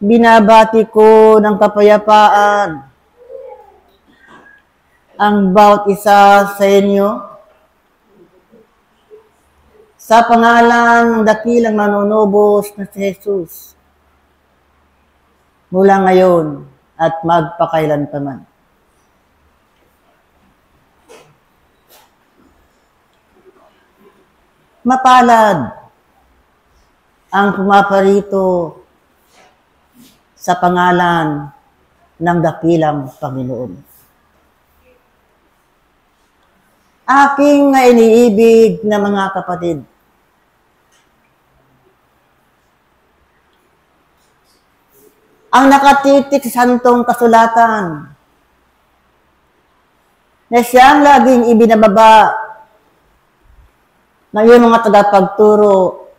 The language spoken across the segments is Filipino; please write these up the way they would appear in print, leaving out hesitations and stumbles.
Binabati ko ng kapayapaan ang bawat isa sa inyo sa pangalan ng dakilang manunubos na si Jesus mula ngayon at magpakailanpaman. Mapalad ang pumaparito sa pangalan ng dakilang Panginoon. Aking iniibig na mga kapatid, ang nakatitik sa santong kasulatan na siyang laging ibinababa ng iyong mga tagapagturo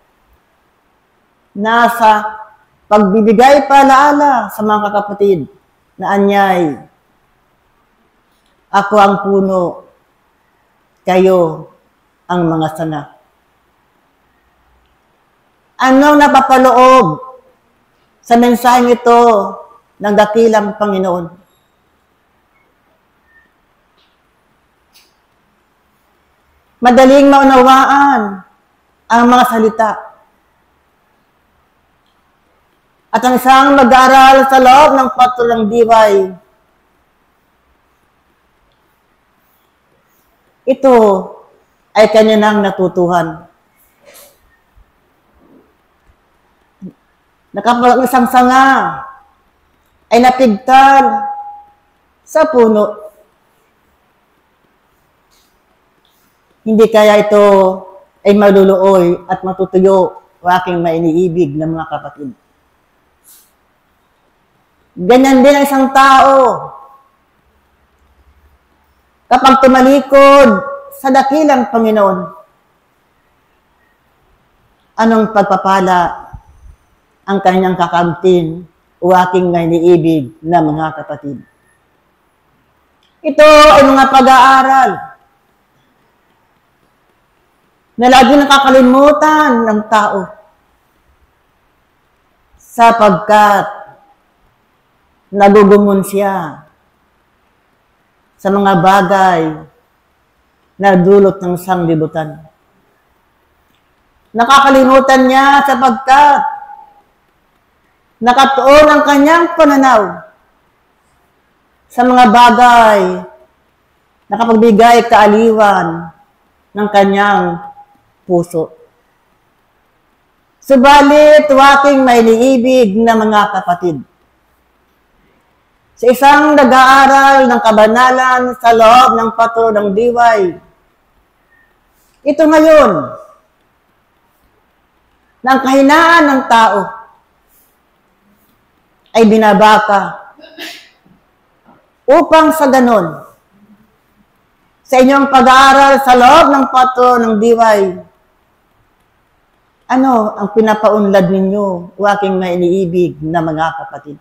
nasa pagbibigay palaala sa mga kapatid na anyay. Ako ang puno, kayo ang mga sanga. Anong napapaloob sa mensaheng ito ng dakilang Panginoon? Madaling maunawaan ang mga salita. At ang isang mag-aaral sa loob ng patulang diway, ito ay kanya nang natutuhan. Nakapag isang sanga ay napigtan sa puno. Hindi kaya ito ay maluluoy at matutuyo o aking mainiibig ng mga kapatid. Ganyan din ang isang tao. Kapag tumalikod sa dakilang Panginoon, anong pagpapala ang kanyang kakamtin o aking iniibig na mga kapatid? Ito ay mga pag-aaral na lagi nakakalimutan ng tao sapagkat nagugumon siya sa mga bagay na dulot ng sanglibutan. Nakakalimutan niya sapagkat nakatuon ang kanyang pananaw sa mga bagay na kapagbigay kaaliwan ng kanyang puso. Subalit, aking mainiibig na mga kapatid, sa isang nag-aaral ng kabanalan sa loob ng patro ng diway, ito ngayon, ng kahinaan ng tao, ay binabaka upang sa ganon, sa inyong pag-aaral sa loob ng patro ng diway, ano ang pinapaunlad ninyo, aking mainiibig na mga kapatid?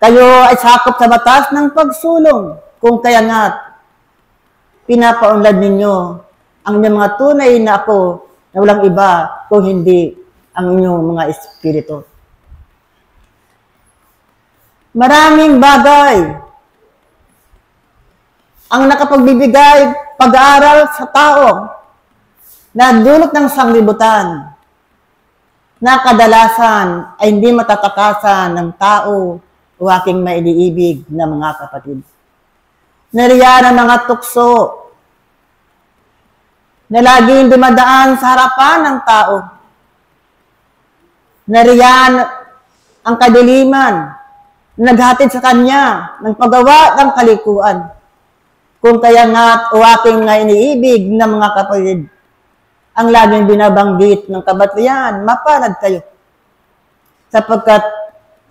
Kayo ay sakop sa batas ng pagsulong, kung kaya nga pinapaunlad ninyo ang inyong mga tunay na ako na walang iba kung hindi ang inyong mga espiritu. Maraming bagay ang nakapagbibigay pag-aaral sa tao na dulot ng sanglibutan na kadalasan ay hindi matatakasan ng tao o aking mainiibig na mga kapatid. Nariyan ang mga tukso na laging dumadaan sa harapan ng tao. Nariyan ang kadiliman na naghatid sa kanya ng paggawa ng kalikuan. Kung kaya nga o aking iniibig na mga kapatid, ang laging binabanggit ng kabatlyan, mapalad kayo. Sapagkat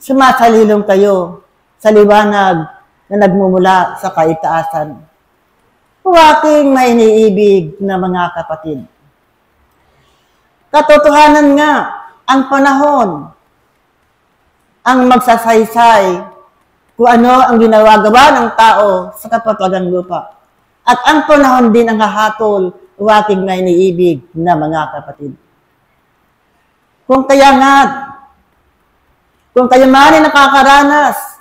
sumasalilong kayo sa liwanag na nagmumula sa kaitaasan. O aking mainiibig na mga kapatid. Katotohanan nga, ang panahon, ang magsasaysay kung ano ang ginagawa ng tao sa kapatagang lupa. At ang panahon din ang hahatol o aking mainiibig na mga kapatid. Kung kaya nga, Kung kayo man ay nakakaranas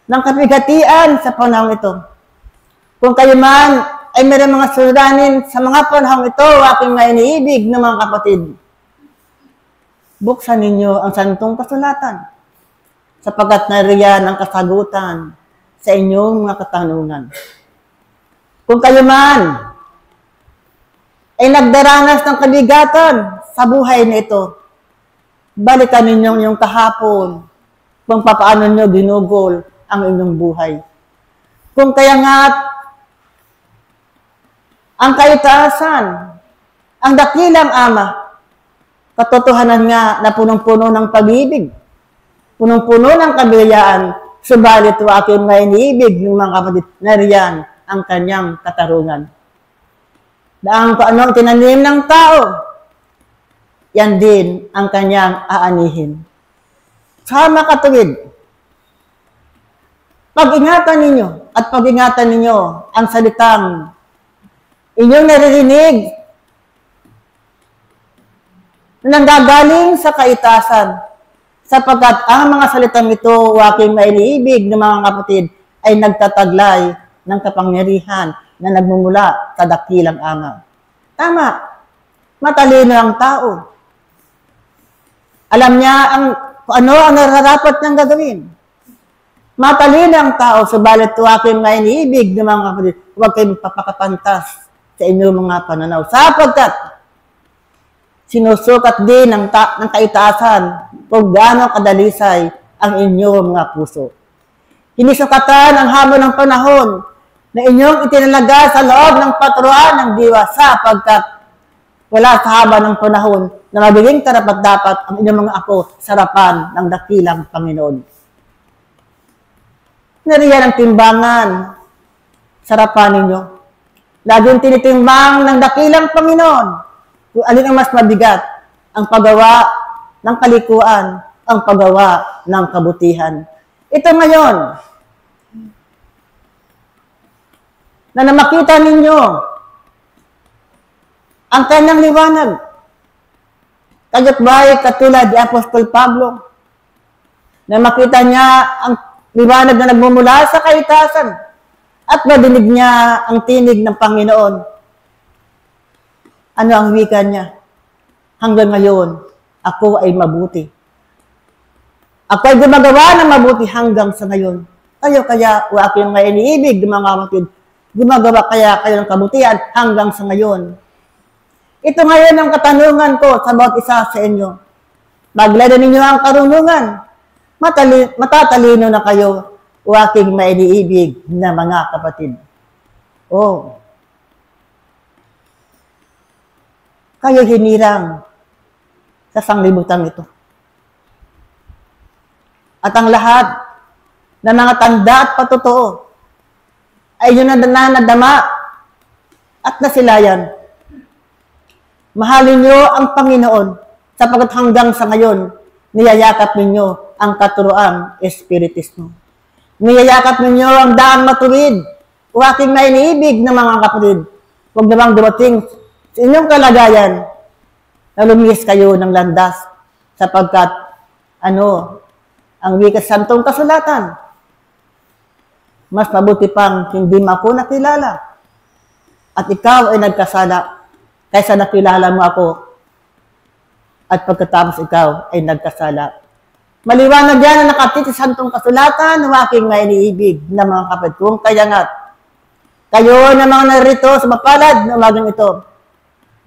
ng kabigatian sa panahon ito, kung kayo man ay mayroong mga suliranin sa mga panahon ito, aking mga iniibig ng mga kapatid, buksan ninyo ang santong kasulatan sapagkat nariyan ang kasagutan sa inyong mga katanungan. Kung kayo man ay nagdaranas ng kabigatan sa buhay na ito, balikan ninyo yung kahapon kung paano nyo ginugol ang inyong buhay. Kung kaya nga ang kaitaasan, ang dakilang Ama, katotohanan nga na punong-puno ng pag-ibig, punong-puno ng kabiyayaan, subalit wa aking mga iniibig ng mga kapatid, nariyan ang kanyang katarungan. Daang kung ano ang tinanim ng tao, yan din ang kanyang aanihin. Sama katuwid, pag-ingatan ninyo at pag-ingatan ninyo ang salitang inyong naririnig na nanggagaling sa kaitasan, sapagkat ang mga salitang ito, aking mainiibig ng mga kapatid, ay nagtataglay ng kapangyarihan na nagmumula sa dakilang Ama. Tama, matalino ang tao. Alam niya kung ano ang nararapat niyang gagawin. Matalino ang tao, subalit aking mainiibig ng mga kapatid, huwag kayong papakapantas sa inyong mga pananaw. Sapagkat sinusukat din ng kaitaasan kung gaano kadalisay ang inyong mga puso. Hinisukatan ang haba ng panahon na inyong itinalaga sa loob ng paturuan ng diwa sapagkat wala sa haba ng panahon na magiging karapat-dapat ang inyong mga apo sa harapan ng dakilang Panginoon. Nariyan ang timbangan sa harapan ninyo. Laging tinitimbang ng dakilang Panginoon kung alin ang mas mabigat, ang paggawa ng kalikuan, ang paggawa ng kabutihan. Ito ngayon, na makita ninyo ang kanyang liwanag. Kaya't ba'y katulad ni Apostol Pablo, na makita niya ang liwanag na nagmumula sa kaitasan at madinig niya ang tinig ng Panginoon. Ano ang wika niya? Hanggang ngayon, ako ay mabuti. Ako ay gumagawa ng mabuti hanggang sa ngayon. Kaya o aking mga iniibig, mga kapatid, gumagawa kaya kayo ng kabutihan hanggang sa ngayon. Ito ngayon ang katanungan ko sa bawat isa sa inyo. Maglada ninyo ang karunungan. Matatalino na kayo o aking mainiibig na mga kapatid. Oh, kayo hinirang sa sanglibutan ito. At ang lahat ng mga tanda at patotoo ay yun na nadama at nasilayan. Mahalin nyo ang Panginoon sapagkat hanggang sa ngayon, niyayakap ninyo ang katuroang espiritismo. Niyayakap ninyo ang daang matuwid o aking mainiibig ng mga kapatid. Huwag namang dumating sa inyong kalagayan na lumis kayo ng landas sapagkat ang wika santong kasulatan, mas mabuti pang hindi mo ako nakilala at ikaw ay nagkasala kaysa nakilala mo ako at pagkatapos ikaw ay nagkasala. Maliwanag yan na nakatit sa santong kasulatan ng aking mainiibig na mga kapatid kong kaya nga kayo na mga narito sa mapalad na umagang ito,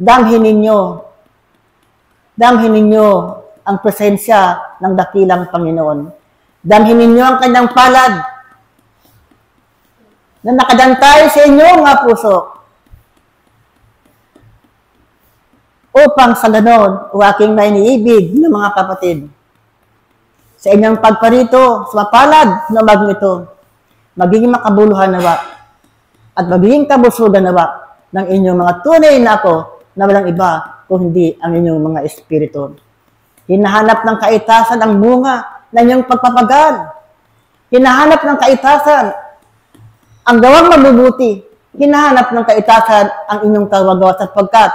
damhin ninyo ang presensya ng dakilang Panginoon. Damhin ninyo ang kanyang palad na nakadantay sa inyong mga puso upang sa ganon o aking mainiibig ng mga kapatid sa inyong pagparito sa mapalad na umagang ito, magiging makabuluhan nawa at magiging kabusugan nawa ng inyong mga tunay na ako na walang iba kung hindi ang inyong mga espiritu. Hinahanap ng kaitasan ang bunga ng inyong pagpapagal. Hinahanap ng kaitasan ang gawang mabubuti. Hinahanap ng kaitasan ang inyong kawagawa sapagkat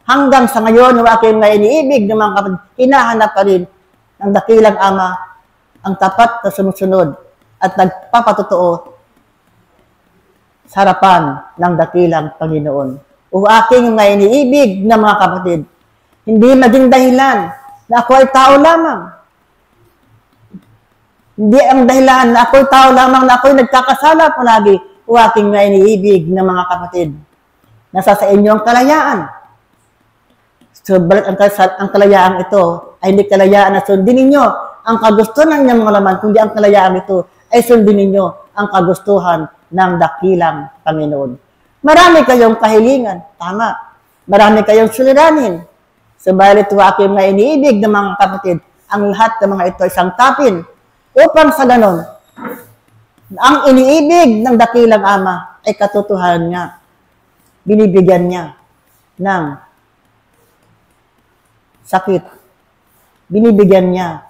hanggang sa ngayon, ng aking may iniibig ng mga kapatid, hinahanap pa rin ng dakilang Ama ang tapat na sumusunod at nagpapatotoo sa harapan ng dakilang Panginoon. O aking mga iniibig na mga kapatid, hindi maging dahilan na ako ay tao lamang. Hindi ang dahilan na ako'y tao lamang, na ako'y nagkakasala palagi. O aking mga iniibig na mga kapatid, nasa sa inyo ang kalayaan. Subalit ang kalayaan ito ay hindi kalayaan na sundin ninyo ang kagustuhan ng inyong mga laman, kundi ang kalayaan ito ay sundin ninyo ang kagustuhan ng dakilang Panginoon. Marami kayong kahilingan, tama. Marami kayong suliranin. Subalit o aking mga iniibig na mga kapatid, ang lahat ng mga ito ay sangkapin upang sa ganon, ang iniibig ng dakilang Ama ay katotohanan niya. Binibigyan niya ng sakit. Binibigyan niya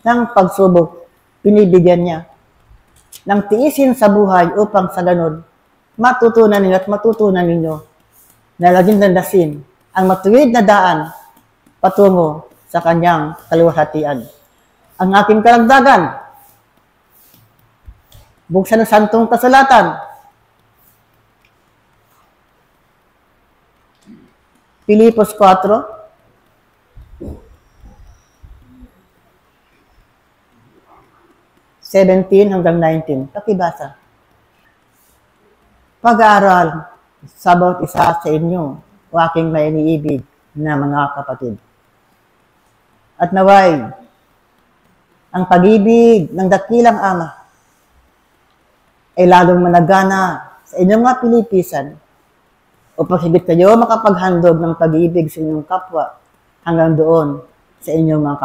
ng pagsubok. Binibigyan niya ng tiisin sa buhay upang sa ganon, matutunan ninyo at matutunan ninyo na laging landasin ang matuwid na daan patungo sa kanyang kaluwalhatian. Ang aking karagdagan, buksan ng Santong Kasulatan, Filipos 4, hanggang 19. Pakibasa. Pag-aaral sa bawat isa sa inyo, o aking may iniibig na mga kapatid. At naway, ang pag-ibig ng dakilang Ama ay lalong managana sa inyong mga pilipisan upang higit kayo makapaghandog ng pag-ibig sa inyong kapwa hanggang doon sa inyong mga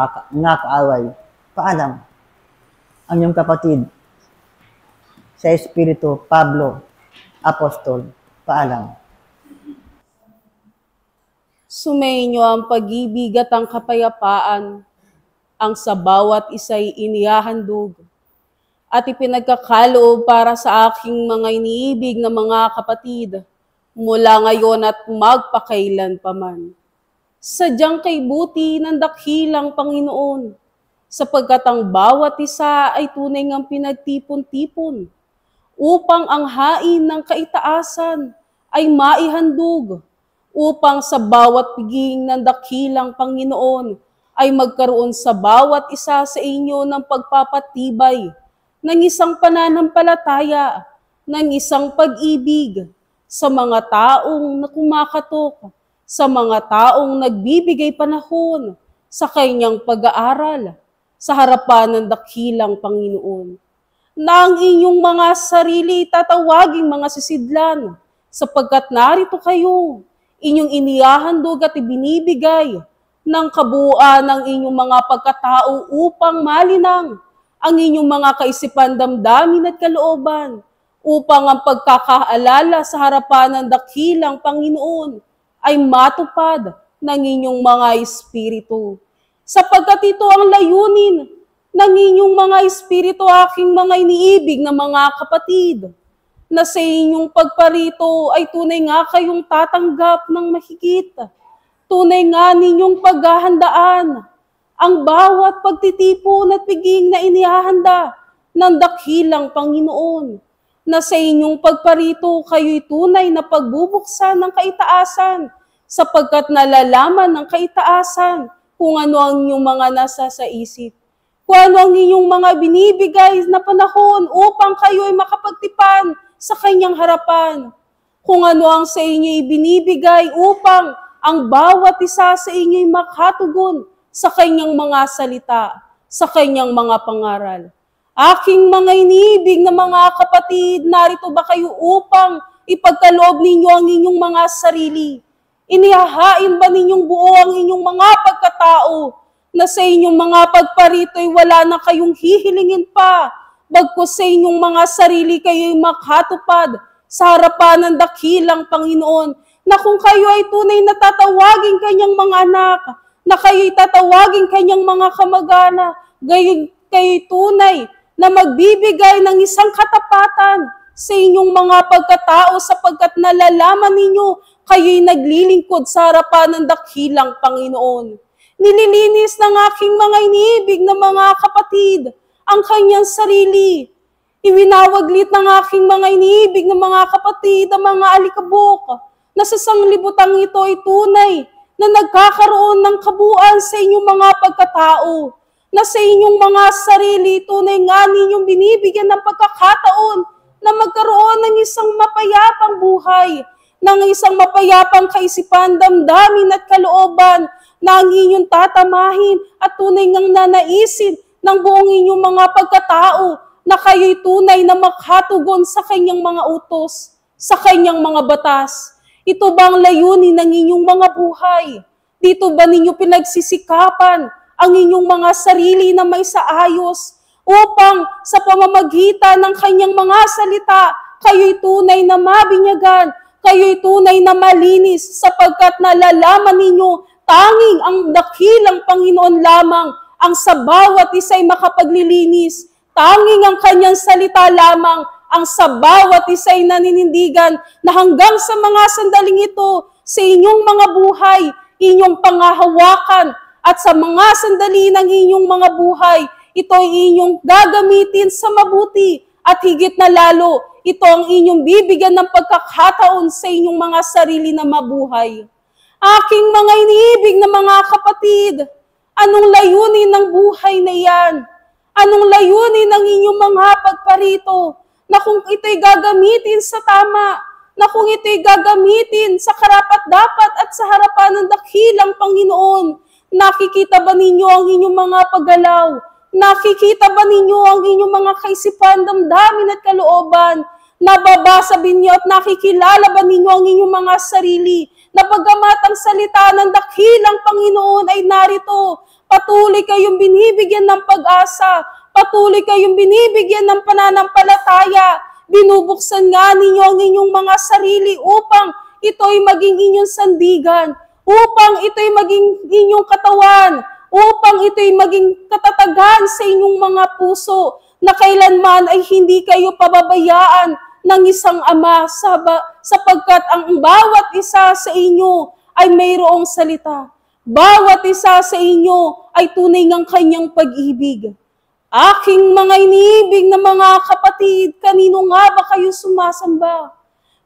kaaway. Paalam. Ang inyong kapatid sa Espiritu, Pablo, Apostol. Paalam. Sumainyo ang pag-ibig at ang kapayapaan, ang sa bawat isa'y inihahandog at ipinagkakaloob para sa aking mga iniibig na mga kapatid mula ngayon at magpakailan paman. Sadyang kay buti ng dakilang Panginoon, sapagkat ang bawat isa ay tunay ngang pinagtipon-tipon upang ang hain ng kaitaasan ay maihandog, upang sa bawat piging ng dakilang Panginoon ay magkaroon sa bawat isa sa inyo ng pagpapatibay, ng isang pananampalataya, ng isang pag-ibig sa mga taong kumakatok, sa mga taong nagbibigay panahon sa kanyang pag-aaral sa harapan ng dakilang Panginoon. Na ang inyong mga sarili tatawaging mga sisidlan, sapagkat narito kayo, inyong inihahandog at ibinibigay ng kabuuan ng inyong mga pagkatao upang malinang ang inyong mga kaisipan, damdamin at kalooban, upang ang pagkakaalala sa harapan ng dakilang Panginoon ay matupad ng inyong mga espiritu. Sapagkat ito ang layunin ng inyong mga espiritu, aking mga iniibig na mga kapatid, na sa inyong pagparito ay tunay nga kayong tatanggap ng mahigit. Tunay nga ninyong paghahandaan ang bawat pagtitipon at piging na inihahanda ng dakilang Panginoon, na sa inyong pagparito kayo'y tunay na pagbubuksan ng kaitaasan, sapagkat nalalaman ng kaitaasan kung ano ang inyong mga nasa sa isip, kung ano ang inyong mga binibigay na panahon upang kayo'y makapagtipan sa kanyang harapan, kung ano ang sa inyo'y binibigay upang ang bawat isa sa inyo'y makatugon sa kanyang mga salita, sa kanyang mga pangaral. Aking mga iniibig na mga kapatid, narito ba kayo upang ipagkaloob ninyo ang inyong mga sarili? Inihahain ba ninyong buo ang inyong mga pagkatao, na sa inyong mga pagparito'y wala na kayong hihilingin pa, bagkus sa inyong mga sarili kayo'y makatupad sa harapan ng dakilang Panginoon, na kung kayo ay tunay na tatawagin kanyang mga anak, na kayo'y tatawagin kanyang mga kamag-anak, kayo'y tunay na magbibigay ng isang katapatan sa inyong mga pagkatao, sapagkat nalalaman ninyo kayo'y naglilingkod sa harapan ng dakilang Panginoon. Nililinis ng aking mga iniibig na mga kapatid ang kanyang sarili. Iwinawaglit ng aking mga iniibig na mga kapatid ang mga alikabok na sa sanglibutang ito ay tunay na nagkakaroon ng kabuuan sa inyong mga pagkatao, na sa inyong mga sarili tunay nga ninyong binibigyan ng pagkakataon na magkaroon ng isang mapayapang buhay, ng isang mapayapang kaisipan, damdamin at kalooban na ang inyong tatamahin at tunay ngang nanaisin ng buong inyong mga pagkatao na kayo'y tunay na makatugon sa kanyang mga utos, sa kanyang mga batas. Ito ba ang layunin ng inyong mga buhay? Dito ba ninyo pinagsisikapan ang inyong mga sarili na may saayos upang sa pamamagitan ng kanyang mga salita, kayo'y tunay na mabinyagan, kayo'y tunay na malinis sapagkat nalalaman ninyo tanging ang dakilang Panginoon lamang ang sa bawat isa'y makapaglilinis. Tanging ang kanyang salita lamang ang sa bawat isa'y naninindigan na hanggang sa mga sandaling ito sa inyong mga buhay, inyong pangahawakan at sa mga sandali ng inyong mga buhay, ito ay inyong gagamitin sa mabuti at higit na lalo, ito ang inyong bibigyan ng pagkakataon sa inyong mga sarili na mabuhay. Aking mga iniibig na mga kapatid, anong layunin ng buhay na yan? Anong layunin ng inyong mga pagparito? Na kung ito'y gagamitin sa tama, na kung ito'y gagamitin sa karapat-dapat at sa harapan ng dakilang Panginoon, nakikita ba ninyo ang inyong mga paggalaw? Nakikita ba ninyo ang inyong mga kaisipan, damdamin at kalooban? Nababasa ba ninyo at nakikilala ba ninyo ang inyong mga sarili? Na bagamat ang salita ng dakilang Panginoon ay narito, patuloy kayong binibigyan ng pag-asa, patuloy kayong binibigyan ng pananampalataya, binubuksan nga ninyo ang inyong mga sarili upang ito'y maging inyong sandigan, upang ito'y maging inyong katawan, upang ito'y maging katatagan sa inyong mga puso, na kailanman ay hindi kayo pababayaan ng isang ama sapagkat ang bawat isa sa inyo ay mayroong salita. Bawat isa sa inyo ay tunay ng kanyang pag-ibig. Aking mga iniibig na mga kapatid, kanino nga ba kayo sumasamba?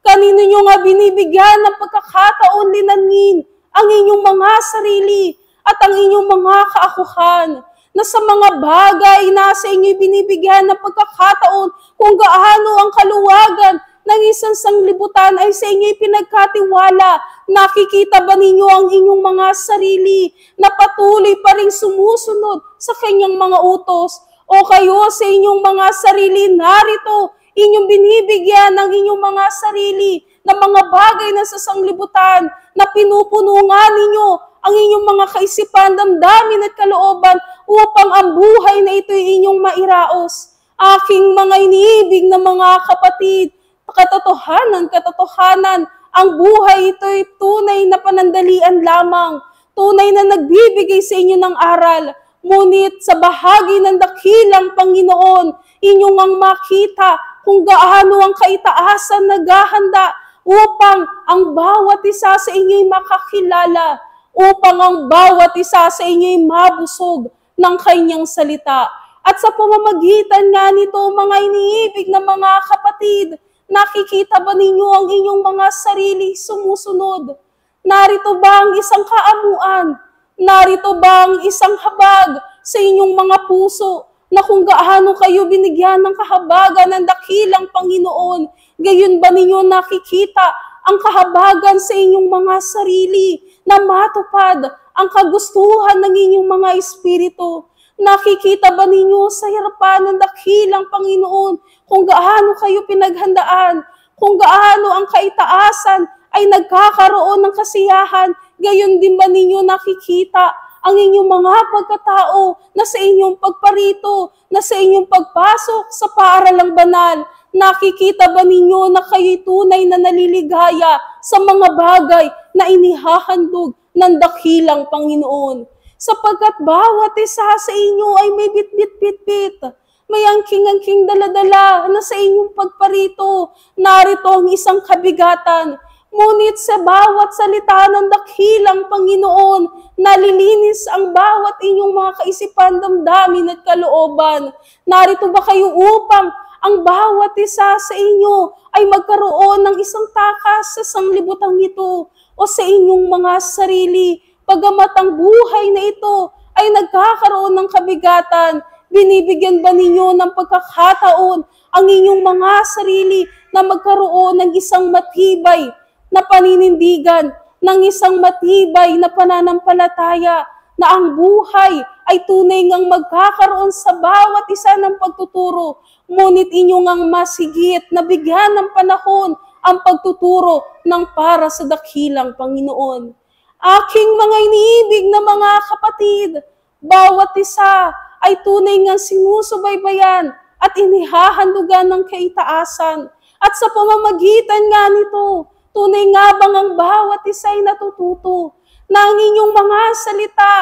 Kanino nyo nga binibigyan ng pagkakataon linanin ang inyong mga sarili at ang inyong mga kaakuhan? Na sa mga bagay na sa inyo binibigyan ng pagkakataon kung gaano ang kaluwagan ng isang sanglibutan ay sa inyo pinagkatiwala. Nakikita ba ninyo ang inyong mga sarili na patuloy pa rin sumusunod sa kanyang mga utos? O kayo sa inyong mga sarili narito, inyong binibigyan ng inyong mga sarili na mga bagay na sa sanglibutan na pinupuno nga ninyo ang inyong mga kaisipan, damdamin at kalooban upang ang buhay na ito ay inyong mairaos. Aking mga iniibig na mga kapatid, katotohanan, ang buhay ito ay tunay na panandalian lamang, tunay na nagbibigay sa inyo ng aral. Ngunit sa bahagi ng dakilang Panginoon, inyong ang makita kung gaano ang kaitaasan naghahanda upang ang bawat isa sa inyo'y makakilala, upang ang bawat isa sa inyo'y mabusog ng kanyang salita. At sa pamamagitan nga nito, mga iniibig na mga kapatid, nakikita ba ninyo ang inyong mga sarili sumusunod? Narito ba ang isang kaamuan? Narito ba ang isang habag sa inyong mga puso na kung gaano kayo binigyan ng kahabagan ng dakilang Panginoon, gayon ba ninyo nakikita ang kahabagan sa inyong mga sarili na matupad ang kagustuhan ng inyong mga espiritu? Nakikita ba ninyo sa harapan ng dakilang Panginoon kung gaano kayo pinaghandaan, kung gaano ang kaitaasan ay nagkakaroon ng kasiyahan? Gayon din ba ninyo nakikita ang inyong mga pagkatao na sa inyong pagparito, na sa inyong pagpasok sa paaralang banal? Nakikita ba ninyo na kayo'y tunay na naliligaya sa mga bagay na inihahandog ng dakilang Panginoon? Sapagkat bawat isa sa inyo ay may bit-bit-bit-bit, may angking-angking dala-dala na sa inyong pagparito. Narito ang isang kabigatan. Ngunit sa bawat salita ng dakilang Panginoon, nalilinis ang bawat inyong mga kaisipan, damdamin at kalooban. Narito ba kayo upang ang bawat isa sa inyo ay magkaroon ng isang takas sa sanglibutang ito o sa inyong mga sarili? Bagamat ang buhay na ito ay nagkakaroon ng kabigatan, binibigyan ba ninyo ng pagkakataon ang inyong mga sarili na magkaroon ng isang matibay na paninindigan, ng isang matibay na pananampalataya na ang buhay ay tunay ngang magkakaroon sa bawat isa ng pagtuturo, ngunit inyong ang masigit na bigyan ng panahon ang pagtuturo ng para sa dakilang Panginoon. Aking mga iniibig na mga kapatid, bawat isa ay tunay ngang sinusubaybayan at inihahandugan ng kaitaasan. At sa pamamagitan nga nito, tunay nga bang ang bawat isa ay natututo na ang inyong mga salita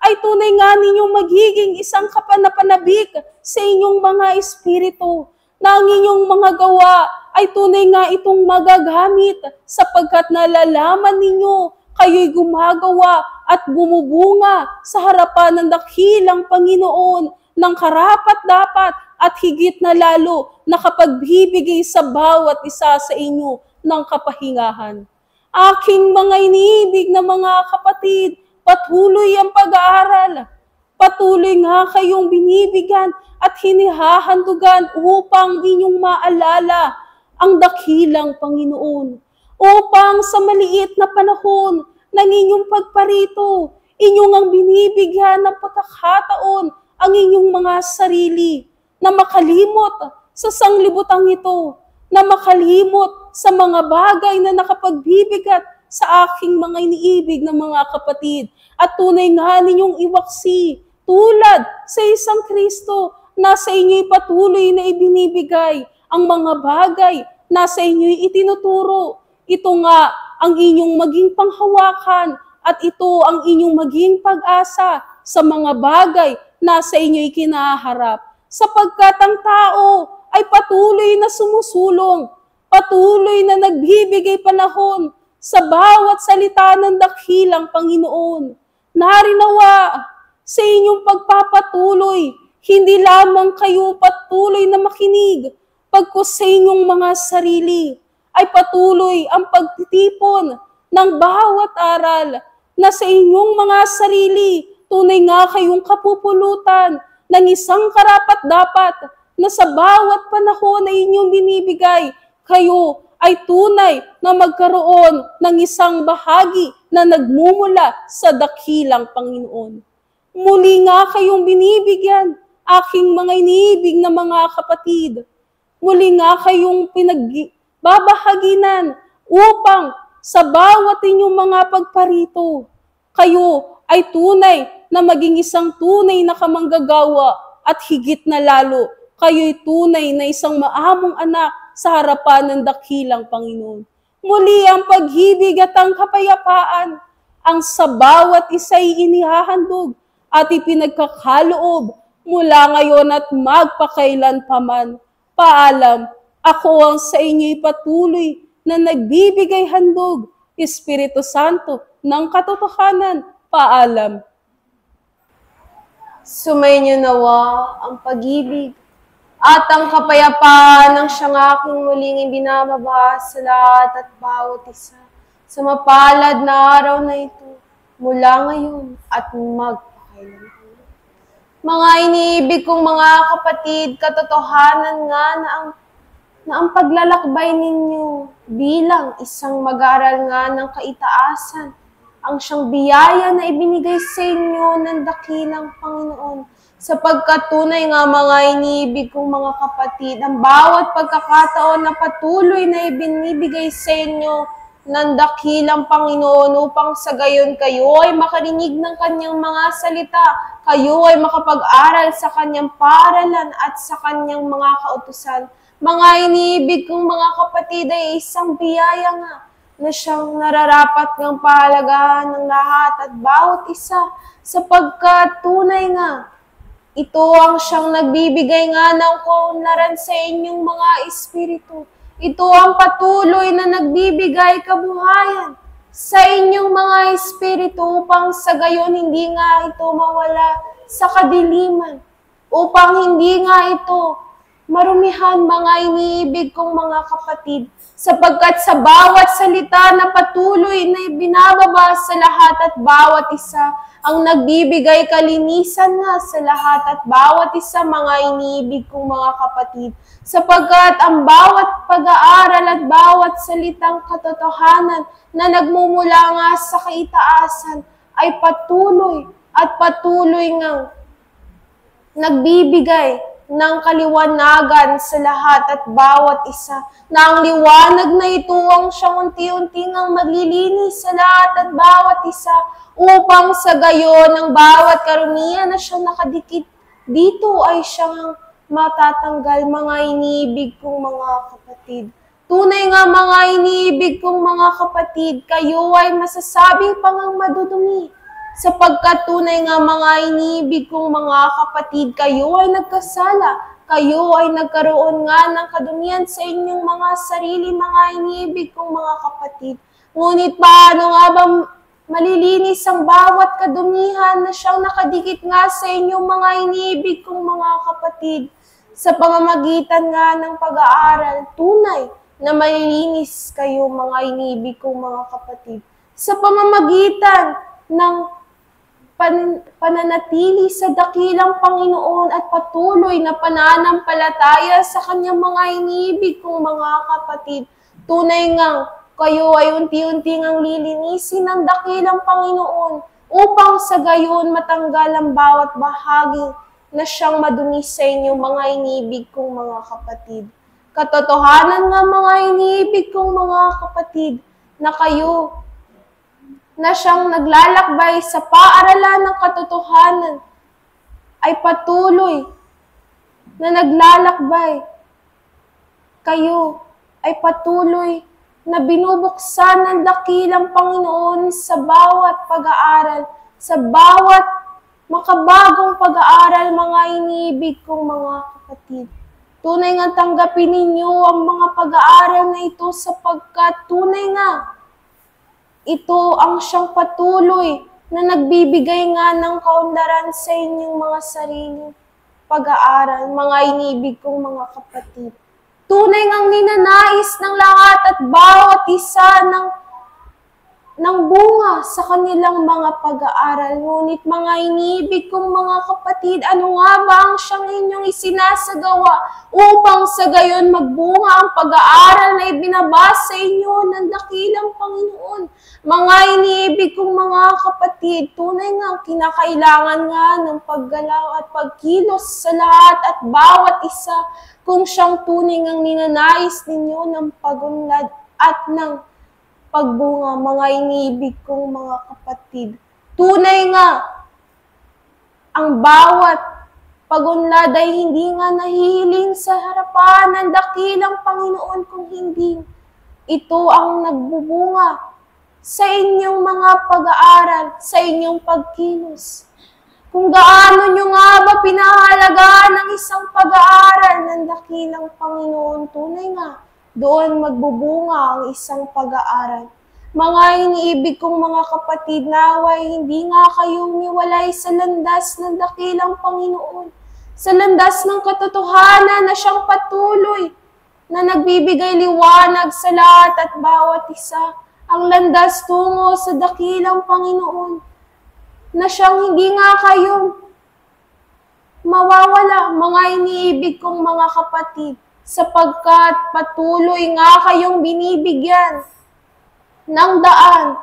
ay tunay nga ninyong magiging isang kapanapanabik sa inyong mga espiritu, na ang inyong mga gawa ay tunay nga itong magagamit sapagkat nalalaman ninyo kayo'y gumagawa at bumubunga sa harapan ng dakilang Panginoon ng karapat-dapat at higit na lalo nakapagbibigay sa bawat isa sa inyo ng kapahingahan. Aking mga iniibig na mga kapatid, patuloy ang pag-aaral. Patuloy nga kayong binibigyan at hinihahandugan upang inyong maalala ang dakilang Panginoon. Upang sa maliit na panahon ng inyong pagparito, inyong ang binibigyan ng pagkakataon ang inyong mga sarili na makalimot sa sanglibutang ito, na makalimot sa mga bagay na nakapagbibigat sa aking mga iniibig na mga kapatid. At tunay nga ninyong iwaksi tulad sa isang Kristo na sa inyo'y patuloy na ibinibigay ang mga bagay na sa inyo'y itinuturo. Ito nga ang inyong maging panghawakan at ito ang inyong maging pag-asa sa mga bagay na sa inyo'y kinaharap. Sapagkat ang tao ay patuloy na sumusulong, patuloy na nagbibigay panahon sa bawat salita ng dakilang Panginoon. Narinawa sa inyong pagpapatuloy, hindi lamang kayo patuloy na makinig, pagkus sa inyong mga sarili ay patuloy ang pagtitipon ng bawat aral na sa inyong mga sarili, tunay nga kayong kapupulutan ng isang karapat-dapat na sa bawat panahon na inyong binibigay, kayo ay tunay na magkaroon ng isang bahagi na nagmumula sa dakilang Panginoon. Muli nga kayong binibigyan, aking mga iniibig na mga kapatid. Muli nga kayong babahaginan upang sa bawat inyong mga pagparito, kayo ay tunay na maging isang tunay na kamanggagawa at higit na lalo, kayo'y tunay na isang maamong anak sa harapan ng dakilang Panginoon. Muli ang pag-ibig at ang kapayapaan, ang sa bawat isa'y inihahandog at ipinagkakaloob mula ngayon at magpakailan paman. Paalam, ako ang sa inyo'y patuloy na nagbibigay handog, Espiritu Santo ng katotohanan. Paalam. Sumainyo nawa ang pag-ibig at ang kapayapaan ng siyang aking muling ibinababa sa lahat at bawat isa sa mapalad na araw na ito mula ngayon at magpakailanman. Mga iniibig kong mga kapatid, katotohanan nga na ang paglalakbay ninyo bilang isang mag-aaral nga ng kaitaasan ang siyang biyaya na ibinigay sa inyo ng dakilang Panginoon. Sapagkat tunay nga mga iniibig kong mga kapatid, ang bawat pagkakataon na patuloy na ibinibigay sa inyo ng dakilang Panginoon upang sa gayon kayo ay makarinig ng kanyang mga salita, kayo ay makapag-aral sa kanyang paaralan at sa kanyang mga kautusan. Mga iniibig kong mga kapatid ay isang biyaya nga na siyang nararapat ng pahalagahan ng lahat at bawat isa sapagkat tunay nga ito ang siyang nagbibigay nga ng kaunlaran sa inyong mga espiritu. Ito ang patuloy na nagbibigay kabuhayan sa inyong mga espiritu upang sa gayon hindi nga ito mawala sa kadiliman, upang hindi nga ito marumihan, mga iniibig kong mga kapatid, sapagkat sa bawat salita na patuloy na binababa sa lahat at bawat isa, ang nagbibigay kalinisan nga sa lahat at bawat isa, mga iniibig kong mga kapatid, sapagkat ang bawat pag-aaral at bawat salitang katotohanan na nagmumula nga sa kaitaasan ay patuloy at patuloy ngang nagbibigay ng kaliwanagan sa lahat at bawat isa, na ang liwanag na ito ang siyang unti-unti ngang maglilinis sa lahat at bawat isa, upang sa gayon ang bawat karumihan na siyang nakadikit dito ay siyang matatanggal, mga iniibig kong mga kapatid. Tunay nga, mga iniibig kong mga kapatid, kayo ay masasabing pangang madudumi, sapagkat tunay nga, mga iniibig kong mga kapatid, kayo ay nagkasala, kayo ay nagkaroon nga ng kadumihan sa inyong mga sarili, mga iniibig kong mga kapatid. Ngunit paano nga ba malilinis ang bawat kadumihan na siyang nakadikit nga sa inyong mga iniibig kong mga kapatid? Sa pamamagitan nga ng pag-aaral, tunay na malilinis kayo, mga iniibig kong mga kapatid. Sa pamamagitan ng pananatili sa dakilang Panginoon at patuloy na pananampalataya sa kanyang mga iniibig kong mga kapatid, tunay nga kayo ay unti-unti ngang lilinisin ng dakilang Panginoon upang sa gayon matanggal ang bawat bahagi na siyang madumi sa inyo, mga iniibig kong mga kapatid. Katotohanan nga, mga iniibig kong mga kapatid, na kayo na siyang naglalakbay sa paaralan ng katotohanan ay patuloy na naglalakbay. Kayo ay patuloy na binubuksan ng dakilang Panginoon sa bawat pag-aaral, sa bawat makabagong pag-aaral, mga iniibig kong mga kapatid. Tunay nga tanggapin ninyo ang mga pag-aaral na ito, sapagkat tunay nga ito ang siyang patuloy na nagbibigay nga ng kaunlaran sa inyong mga sariling pag-aaral, mga iniibig kong mga kapatid. Tunay ngang ninanais ng lahat at bawat isa ng bunga sa kanilang mga pag-aaral. Ngunit mga iniibig kong mga kapatid, ano nga ba ang siyang inyong isinasagawa upang sa gayon magbunga ang pag-aaral na ibinabasa inyo ng dakilang Panginoon? Mga iniibig kong mga kapatid, tunay nga kinakailangan nga ng paggalaw at pagkilos sa lahat at bawat isa kung siyang tunay ngang ninanais ninyo ng pagunlad at ng pagbunga, mga iniibig kong mga kapatid. Tunay nga, ang bawat pagunlad ay hindi nga nahihiling sa harapan ng dakilang Panginoon kung hindi ito ang nagbubunga sa inyong mga pag-aaral, sa inyong pagkilos. Kung gaano nyo nga ba pinahalagaan ang isang pag-aaral ng dakilang Panginoon, tunay nga, doon magbubunga ang isang pag-aaral. Mga iniibig kong mga kapatid, naway hindi nga kayo umiwalay sa landas ng dakilang Panginoon, sa landas ng katotohanan na siyang patuloy na nagbibigay liwanag sa lahat at bawat isa, ang landas tungo sa dakilang Panginoon, na siyang hindi nga kayo mawawala, mga iniibig kong mga kapatid, sapagkat patuloy nga kayong binibigyan ng daan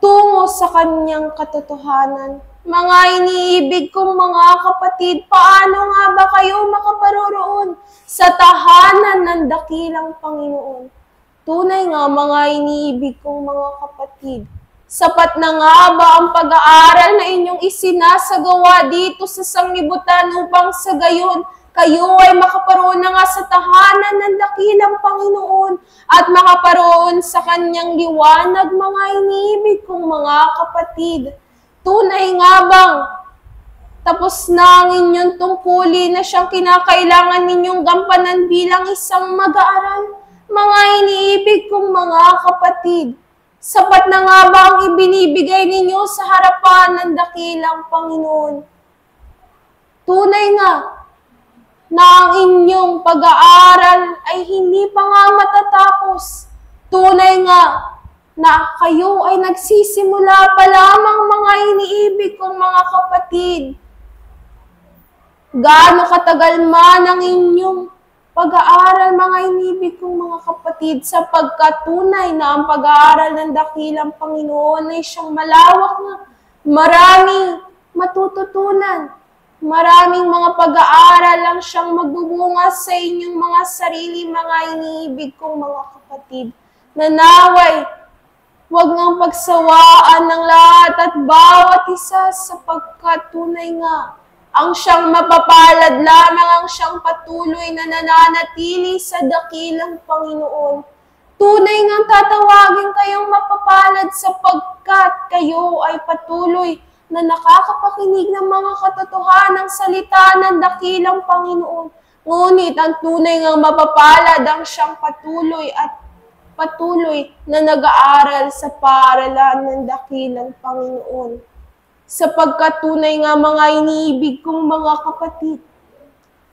tungo sa kanyang katotohanan. Mga iniibig kong mga kapatid, paano nga ba kayo makaparoroon sa tahanan ng dakilang Panginoon? Tunay nga, mga iniibig kong mga kapatid, sapat na nga ba ang pag-aaral na inyong isinasagawa dito sa sanglibutan upang sa gayon kayo ay makaparoon na nga sa tahanan ng dakilang Panginoon at makaparoon sa kanyang liwanag, mga iniibig kong mga kapatid? Tunay nga bang tapos na ang inyong tungkulin na siyang kinakailangan ninyong gampanan bilang isang mag-aaral? Mga iniibig kong mga kapatid, sapat na nga ba ang ibinibigay ninyo sa harapan ng dakilang Panginoon? Tunay nga na ang inyong pag-aaral ay hindi pa nga matatapos. Tunay nga na kayo ay nagsisimula pa lamang, mga iniibig kong mga kapatid. Gaano katagal man ang inyong pag-aaral, mga inibig kong mga kapatid, sapagkat tunay na ang pag-aaral ng dakilang Panginoon ay siyang malawak na maraming matututunan. Maraming mga pag-aaral lang siyang magbubunga sa inyong mga sarili, mga iniibig kong mga kapatid. Nanaway, huwag ngang pagsawaan ng lahat at bawat isa, sapagkat tunay nga ang siyang mapapalad lamang, ang siyang patuloy na nananatili sa dakilang Panginoon. Tunay nga tatawagin kayong mapapalad sapagkat kayo ay patuloy na nakakapakinig ng mga katotohanang salita ng dakilang Panginoon. Ngunit ang tunay nga mapapalad ang siyang patuloy na nag-aaral sa paaralan ng dakilang Panginoon. Sapagkat tunay nga, mga iniibig kong mga kapatid,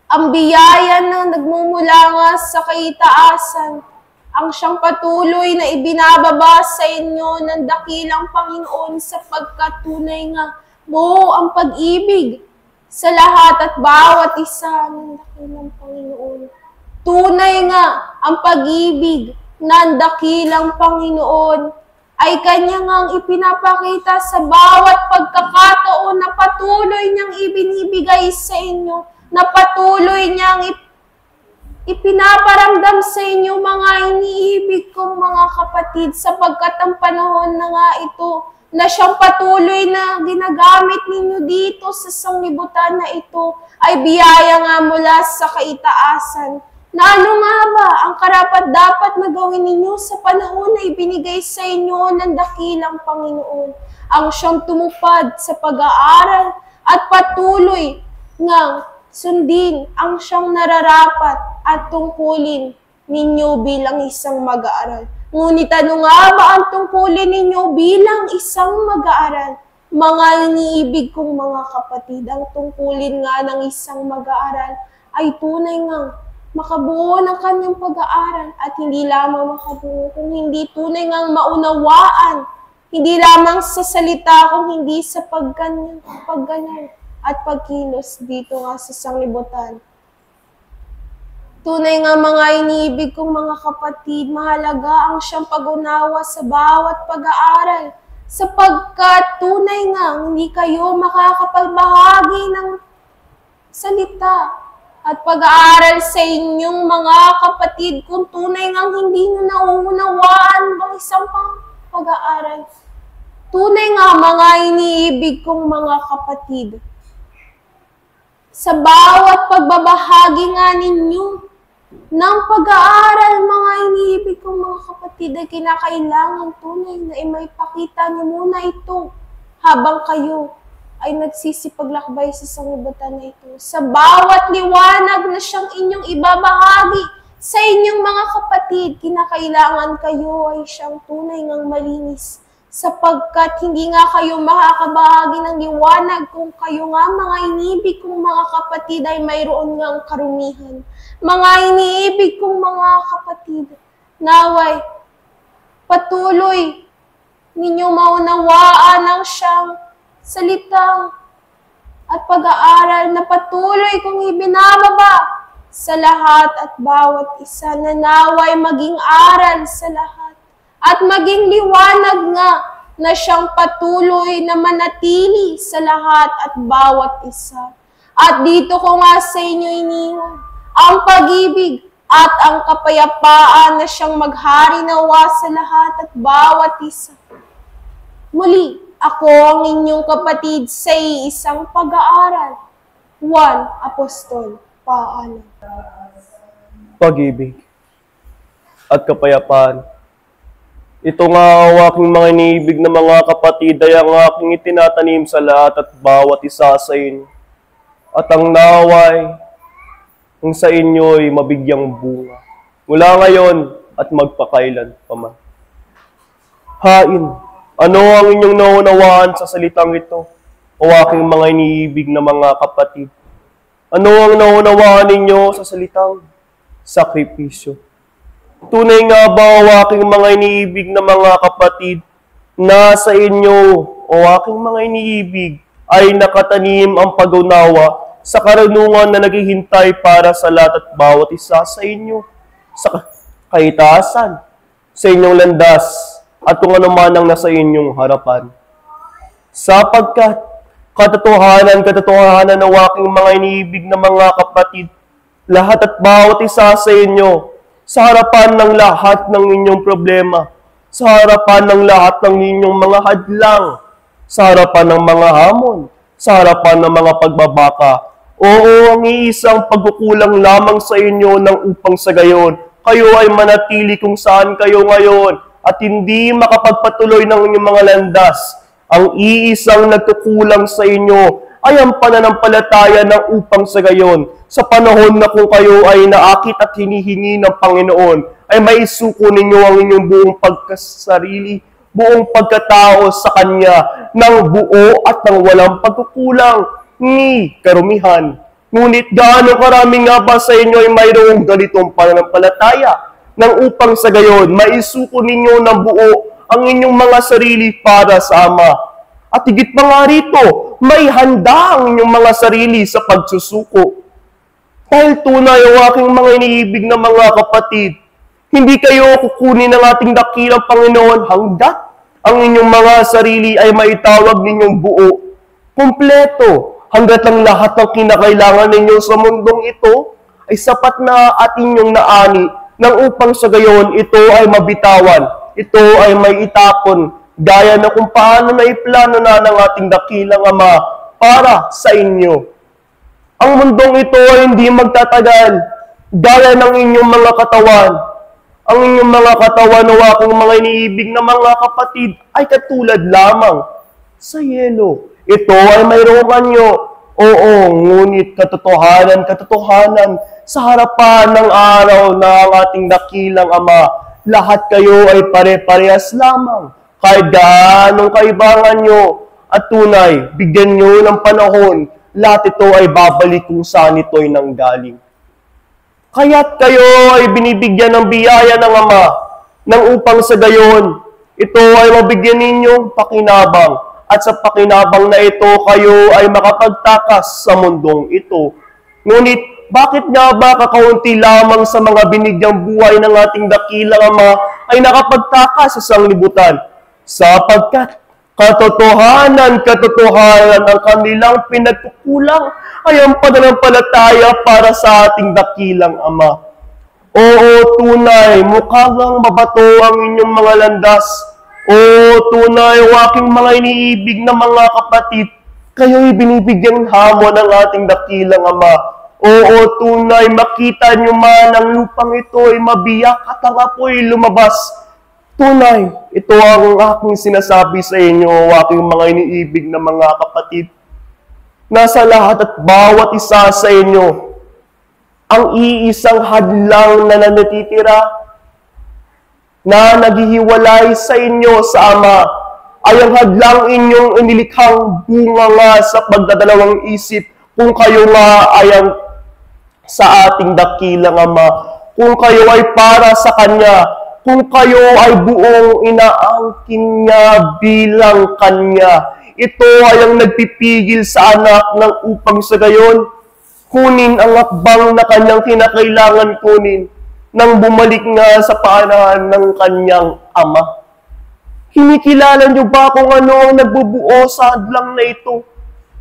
ang biyaya na nagmumula nga sa kaitaasan, ang siyang patuloy na ibinababa sa inyo ng dakilang Panginoon, sapagkat tunay nga buo ang pag-ibig sa lahat at bawat isa ng dakilang Panginoon. Tunay nga ang pag-ibig ng dakilang Panginoon ay kanya ngang ipinapakita sa bawat pagkakataon na patuloy niyang ibinibigay sa inyo, na patuloy niyang ipinaparamdam sa inyo, mga iniibig kong mga kapatid, sapagkat ang panahon na nga ito na siyang patuloy na ginagamit ninyo dito sa sanglibutan na ito ay biyaya nga mula sa kaitaasan. Na ano nga ba ang karapat-dapat na gawin ninyo sa panahon na ibinigay sa inyo ng dakilang Panginoon? Ang siyang tumupad sa pag-aaral at patuloy ngang sundin ang siyang nararapat at tungkulin ninyo bilang isang mag-aaral. Ngunit ano nga ba ang tungkulin ninyo bilang isang mag-aaral? Mga iniibig kong mga kapatid, ang tungkulin nga ng isang mag-aaral ay tunay ngang makabuo ng kanyang pag-aaral, at hindi lamang makabuo, kung hindi tunay ngang maunawaan, hindi lamang sa salita, kung hindi sa pagganyan at pagkilos dito nga sa sanglibutan. Tunay nga, mga iniibig kong mga kapatid, mahalaga ang siyang pag-unawa sa bawat pag-aaral, sapagkat tunay nga hindi kayo makakapagbahagi ng salita at pag-aaral sa inyong mga kapatid kung tunay ngang hindi nyo nauunawaan ang isang pag-aaral. Tunay nga, mga iniibig kong mga kapatid, sa bawat pagbabahagi nga ninyo ng pag-aaral, mga iniibig kong mga kapatid, ay kinakailangan tunay na maipakita nyo muna ito habang kayo ay nagsisipaglakbay sa sanglibutan na ito. Sa bawat liwanag na siyang inyong ibabahagi sa inyong mga kapatid, kinakailangan kayo ay siyang tunay ngang malinis, sapagkat hindi nga kayo makakabahagi ng liwanag kung kayo nga, mga iniibig kong mga kapatid, ay mayroon ngang karumihan. Mga iniibig kong mga kapatid, naway patuloy ninyo maunawaan ang siyang salita at pag-aaral na patuloy kong ibinababa sa lahat at bawat isa, na naway maging aral sa lahat at maging liwanag nga na siyang patuloy na manatili sa lahat at bawat isa. At dito ko nga sa inyo iniwan ang pag-ibig at ang kapayapaan na siyang maghari nawa sa lahat at bawat isa. Muli, ako ang inyong kapatid sa isang pag-aaral. Juan Apostol, paalam. Pag-ibig at kapayapaan. Ito nga ang aking mga iniibig na mga kapatid ay ang aking itinatanim sa lahat at bawat isa sa inyo. At ang naway kung sa inyo'y mabigyang bunga. Mula ngayon at magpakailan pa man. Hain, ano ang inyong naunawaan sa salitang ito, o aking mga iniibig na mga kapatid? Ano ang naunawaan ninyo sa salitang sakripisyo? Tunay nga ba, o aking mga iniibig na mga kapatid, na sa inyo, o aking mga iniibig, ay nakatanim ang pag-unawa sa karunungan na naghihintay para sa lahat at bawat isa sa inyo, sa kaitaasan, sa inyong landas, at kung ano man ang nasa inyong harapan. Sapagkat katotohanan ng aking mga iniibig na mga kapatid, lahat at bawat isa sa inyo, sa harapan ng lahat ng inyong problema, sa harapan ng lahat ng inyong mga hadlang, sa harapan ng mga hamon, sa harapan ng mga pagbabaka, oo, ang iisang pagkukulang lamang sa inyo nang upang sa gayon, kayo ay manatili kung saan kayo ngayon, at hindi makapagpatuloy ng inyong mga landas. Ang iisang nagkukulang sa inyo ay ang pananampalataya ng upang sa gayon, sa panahon na kung kayo ay naakit at hinihingi ng Panginoon, ay maisuko ninyo ang inyong buong pagkasarili, buong pagkatao sa Kanya, ng buo at ng walang pagkukulang, ni karumihan. Ngunit gaano karami nga ba sa inyo ay mayroong ganitong pananampalataya, nang upang sa gayon, maisuko ninyo ng buo ang inyong mga sarili para sa Ama. At higit pa nga rito, may handa ang inyong mga sarili sa pagsusuko. Dahil tunay ang aking mga iniibig na mga kapatid, hindi kayo kukunin ng ating dakilang Panginoon hanggat ang inyong mga sarili ay maitawag ninyong buo, kumpleto, hanggat ang lahat ng kinakailangan ninyo sa mundong ito ay sapat na at inyong naani, nang upang sa gayon ito ay mabitawan, ito ay may itapon, gaya na kung paano na iplano na ng ating dakilang Ama para sa inyo. Ang mundong ito ay hindi magtatagal, gaya ng inyong mga katawan. Ang inyong mga katawan o aking mga iniibig na mga kapatid ay katulad lamang sa yelo. Ito ay mayroong anyo. Oo, ngunit katotohanan, sa harapan ng araw na ang ating dakilang Ama, lahat kayo ay pare-parehas lamang, kahit gaanong kaibangan nyo, at tunay, bigyan nyo ng panahon, lahat ito ay babalik kung saan ito'y nanggaling. Kaya't kayo ay binibigyan ng biyaya ng Ama, nang upang sa gayon, ito ay mabigyan ninyong pakinabang, at sa pakinabang na ito, kayo ay makapagtakas sa mundong ito. Ngunit, bakit nga ba kakaunti lamang sa mga binigyang buhay ng ating dakilang Ama ay nakapagtakas sa sanglibutan? Sapagkat katotohanan ang kanilang pinagkukulang ay ang pananampalataya para sa ating dakilang Ama. Oo, tunay, mukhang mabato ang inyong mga landas. Oo, tunay, aking mga iniibig na mga kapatid, kayo'y binibigyang hamon ng ating dakilang Ama. Oo, tunay, makita nyo man ang lupang ito ay mabiyak at ang apoy lumabas. Tunay, ito ang aking sinasabi sa inyo, aking mga iniibig na mga kapatid. Nasa lahat at bawat isa sa inyo, ang iisang hadlang na natitira, na naghihiwalay sa inyo sa Ama, ay ang hadlang inyong inilikhang bunga nga sa pagdadalawang isip kung kayo nga ay ang sa ating dakilang Ama, kung kayo ay para sa Kanya, kung kayo ay buong inaangkin niya bilang Kanya. Ito ay ang nagpipigil sa anak ng upang sa gayon, kunin ang akbang na kanyang kinakailangan kunin, nang bumalik nga sa paanahan ng kanyang Ama. Kinikilala niyo ba kung ano ang nagbubuo sa hadlang na ito?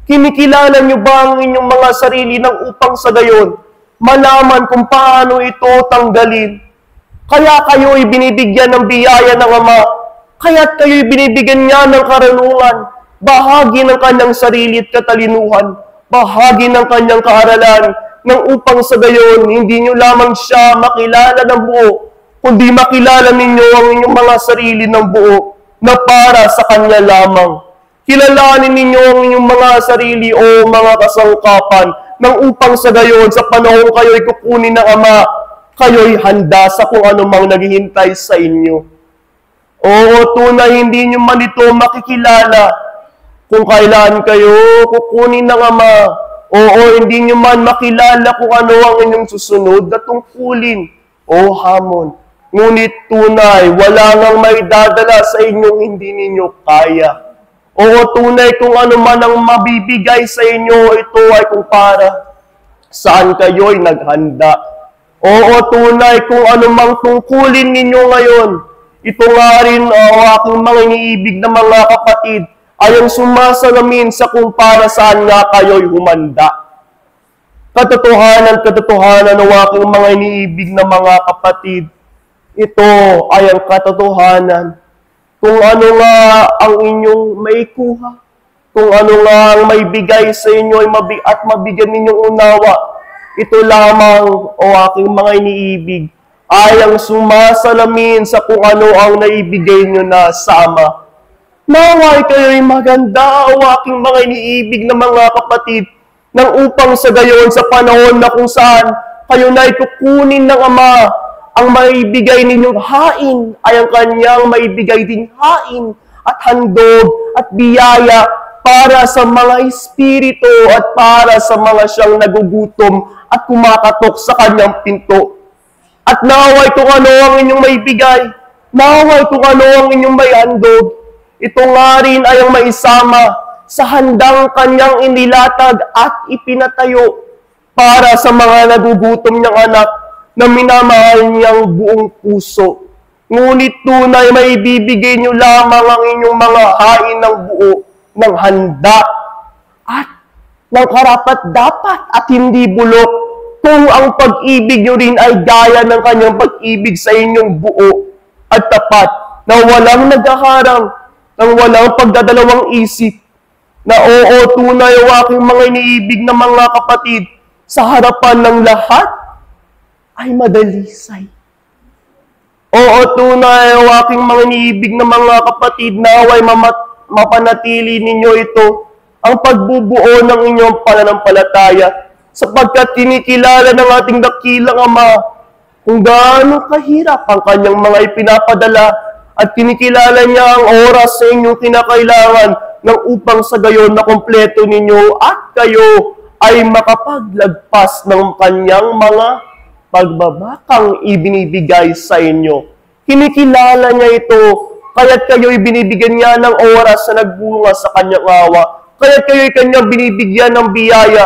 Kinikilala niyo ba ang inyong mga sarili nang upang sa gayon malaman kung paano ito tanggalin? Kaya kayo'y binibigyan ng biyaya ng Ama, kaya't kayo'y binibigyan niya ng karunungan, bahagi ng kanyang sarili at katalinuhan, bahagi ng kanyang kaaralan, nang upang sa gayon, hindi nyo lamang siya makilala ng buo, kundi makilala ninyo ang inyong mga sarili ng buo na para sa Kanya lamang. Kilalanin ninyo ang inyong mga sarili o mga kasangkapan nang upang sa gayon, sa panahon kayo'y kukunin ng Ama, kayo'y handa sa kung anumang naghihintay sa inyo. Oo, tunay, hindi nyo man ito makikilala kung kailan kayo kukunin ng Ama. Oo, hindi nyo man makilala kung ano ang inyong susunod na tungkulin o hamon. Ngunit tunay, wala ngang may dadala sa inyong hindi ninyo kaya. Oo, tunay, kung ano man ang mabibigay sa inyo, ito ay kung para saan kayo'y naghanda. Oo, tunay, kung ano mang tungkulin ninyo ngayon, ito nga rin ang aking mga iniibig na mga kapatid, ay ang sumasalamin sa kung para saan nga kayo'y humanda. Katotohanan ng aking mga iniibig na mga kapatid, ito ay ang katotohanan kung ano nga ang inyong maikuha, kung ano nga ang may bigay sa inyo at mabigyan ninyong unawa. Ito lamang, o aking mga iniibig, ay ang sumasalamin sa kung ano ang naibigay nyo na sa Ama. Naway kayo'y maganda, o aking mga iniibig na mga kapatid, nang upang sa gayon sa panahon na kung saan kayo na'y kukunin ng Ama, ang maibigay ninyong hain ay ang kanyang maibigay ding hain at handog at biyaya para sa mga espiritu at para sa mga siyang nagugutom at kumakatok sa kanyang pinto. At naway kung ano ang inyong maibigay, naway kung ano ang inyong may handog, ito nga rin ay ang maisama sa handang kanyang inilatag at ipinatayo para sa mga nagugutom niyang anak na minamahal niyang buong puso. Ngunit tunay may ibibigay niyo lamang ang inyong mga hain ng buo, ng handa, at ng karapat-dapat at hindi bulok, kung ang pag-ibig niyo rin ay gaya ng kanyang pag-ibig sa inyong buo at tapat, na walang naghaharang, ng walang pagdadalawang isip, na oo, tunay ang aking mga iniibig na mga kapatid, sa harapan ng lahat, ay madalisay. Oo, tunay ang aking mga iniibig na mga kapatid, naway mapanatili ninyo ito, ang pagbubuo ng inyong pananampalataya, sapagkat kinikilala ng ating dakilang Ama kung gaano kahirap ang kanyang mga ipinapadala at kinikilala niya ang oras sa inyong kinakailangan ng upang sa gayon na kompleto ninyo at kayo ay makapaglagpas ng kanyang mga pagbabakang ibinibigay sa inyo. Kinikilala niya ito, kaya't kayo'y binibigyan niya ng oras na nagbunga sa kanyang awa. Kaya't kayo'y kanyang binibigyan ng biyaya.